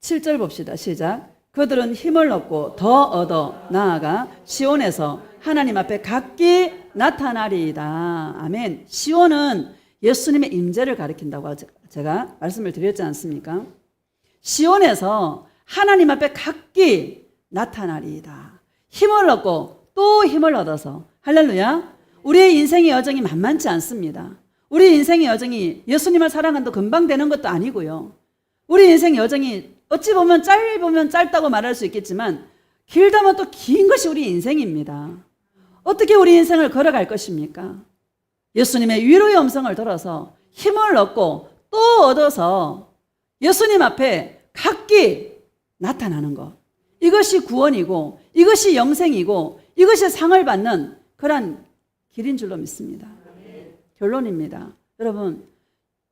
[SPEAKER 1] 7절 봅시다. 시작. 그들은 힘을 얻고 더 얻어 나아가 시온에서 하나님 앞에 각기 나타나리이다. 아멘. 시온은 예수님의 임재를 가리킨다고 제가 말씀을 드렸지 않습니까? 시온에서 하나님 앞에 각기 나타나리이다. 힘을 얻고 또 힘을 얻어서 할렐루야. 우리의 인생의 여정이 만만치 않습니다. 우리 인생의 여정이 예수님을 사랑한다고 금방 되는 것도 아니고요. 우리 인생의 여정이 어찌 보면 짧으면 짧다고 말할 수 있겠지만 길다면 또 긴 것이 우리 인생입니다. 어떻게 우리 인생을 걸어갈 것입니까? 예수님의 위로의 음성을 들어서 힘을 얻고 또 얻어서 예수님 앞에 각기 나타나는 것. 이것이 구원이고 이것이 영생이고 이것이 상을 받는 그런 길인 줄로 믿습니다. 결론입니다. 여러분,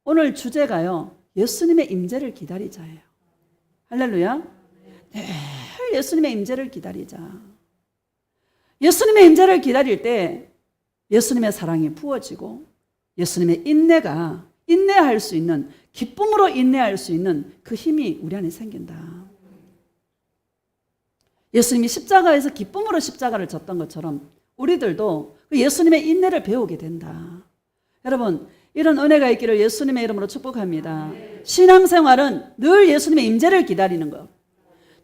[SPEAKER 1] 오늘 주제가요. 예수님의 임재를 기다리자예요. 할렐루야. 늘 예수님의 임재를 기다리자. 예수님의 임재를 기다릴 때 예수님의 사랑이 부어지고 예수님의 인내할 수 있는, 기쁨으로 인내할 수 있는 그 힘이 우리 안에 생긴다. 예수님이 십자가에서 기쁨으로 십자가를 졌던 것처럼 우리들도 그 예수님의 인내를 배우게 된다. 여러분, 이런 은혜가 있기를 예수님의 이름으로 축복합니다. 신앙생활은 늘 예수님의 임재를 기다리는 것.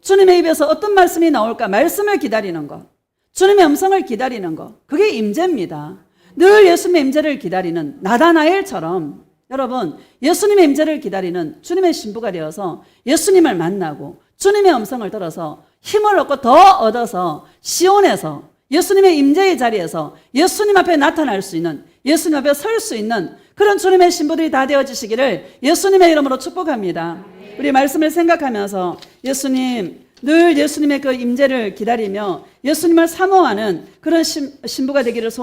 [SPEAKER 1] 주님의 입에서 어떤 말씀이 나올까 말씀을 기다리는 것. 주님의 음성을 기다리는 것. 그게 임재입니다. 늘 예수님의 임재를 기다리는 나다나엘처럼 여러분, 예수님의 임재를 기다리는 주님의 신부가 되어서 예수님을 만나고 주님의 음성을 들어서 힘을 얻고 더 얻어서 시온에서 예수님의 임재의 자리에서 예수님 앞에 나타날 수 있는, 예수님 앞에 설 수 있는 그런 주님의 신부들이 다 되어지시기를 예수님의 이름으로 축복합니다. 우리 말씀을 생각하면서 예수님, 늘 예수님의 그 임재를 기다리며 예수님을 사모하는 그런 신부가 되기를 소원합니다.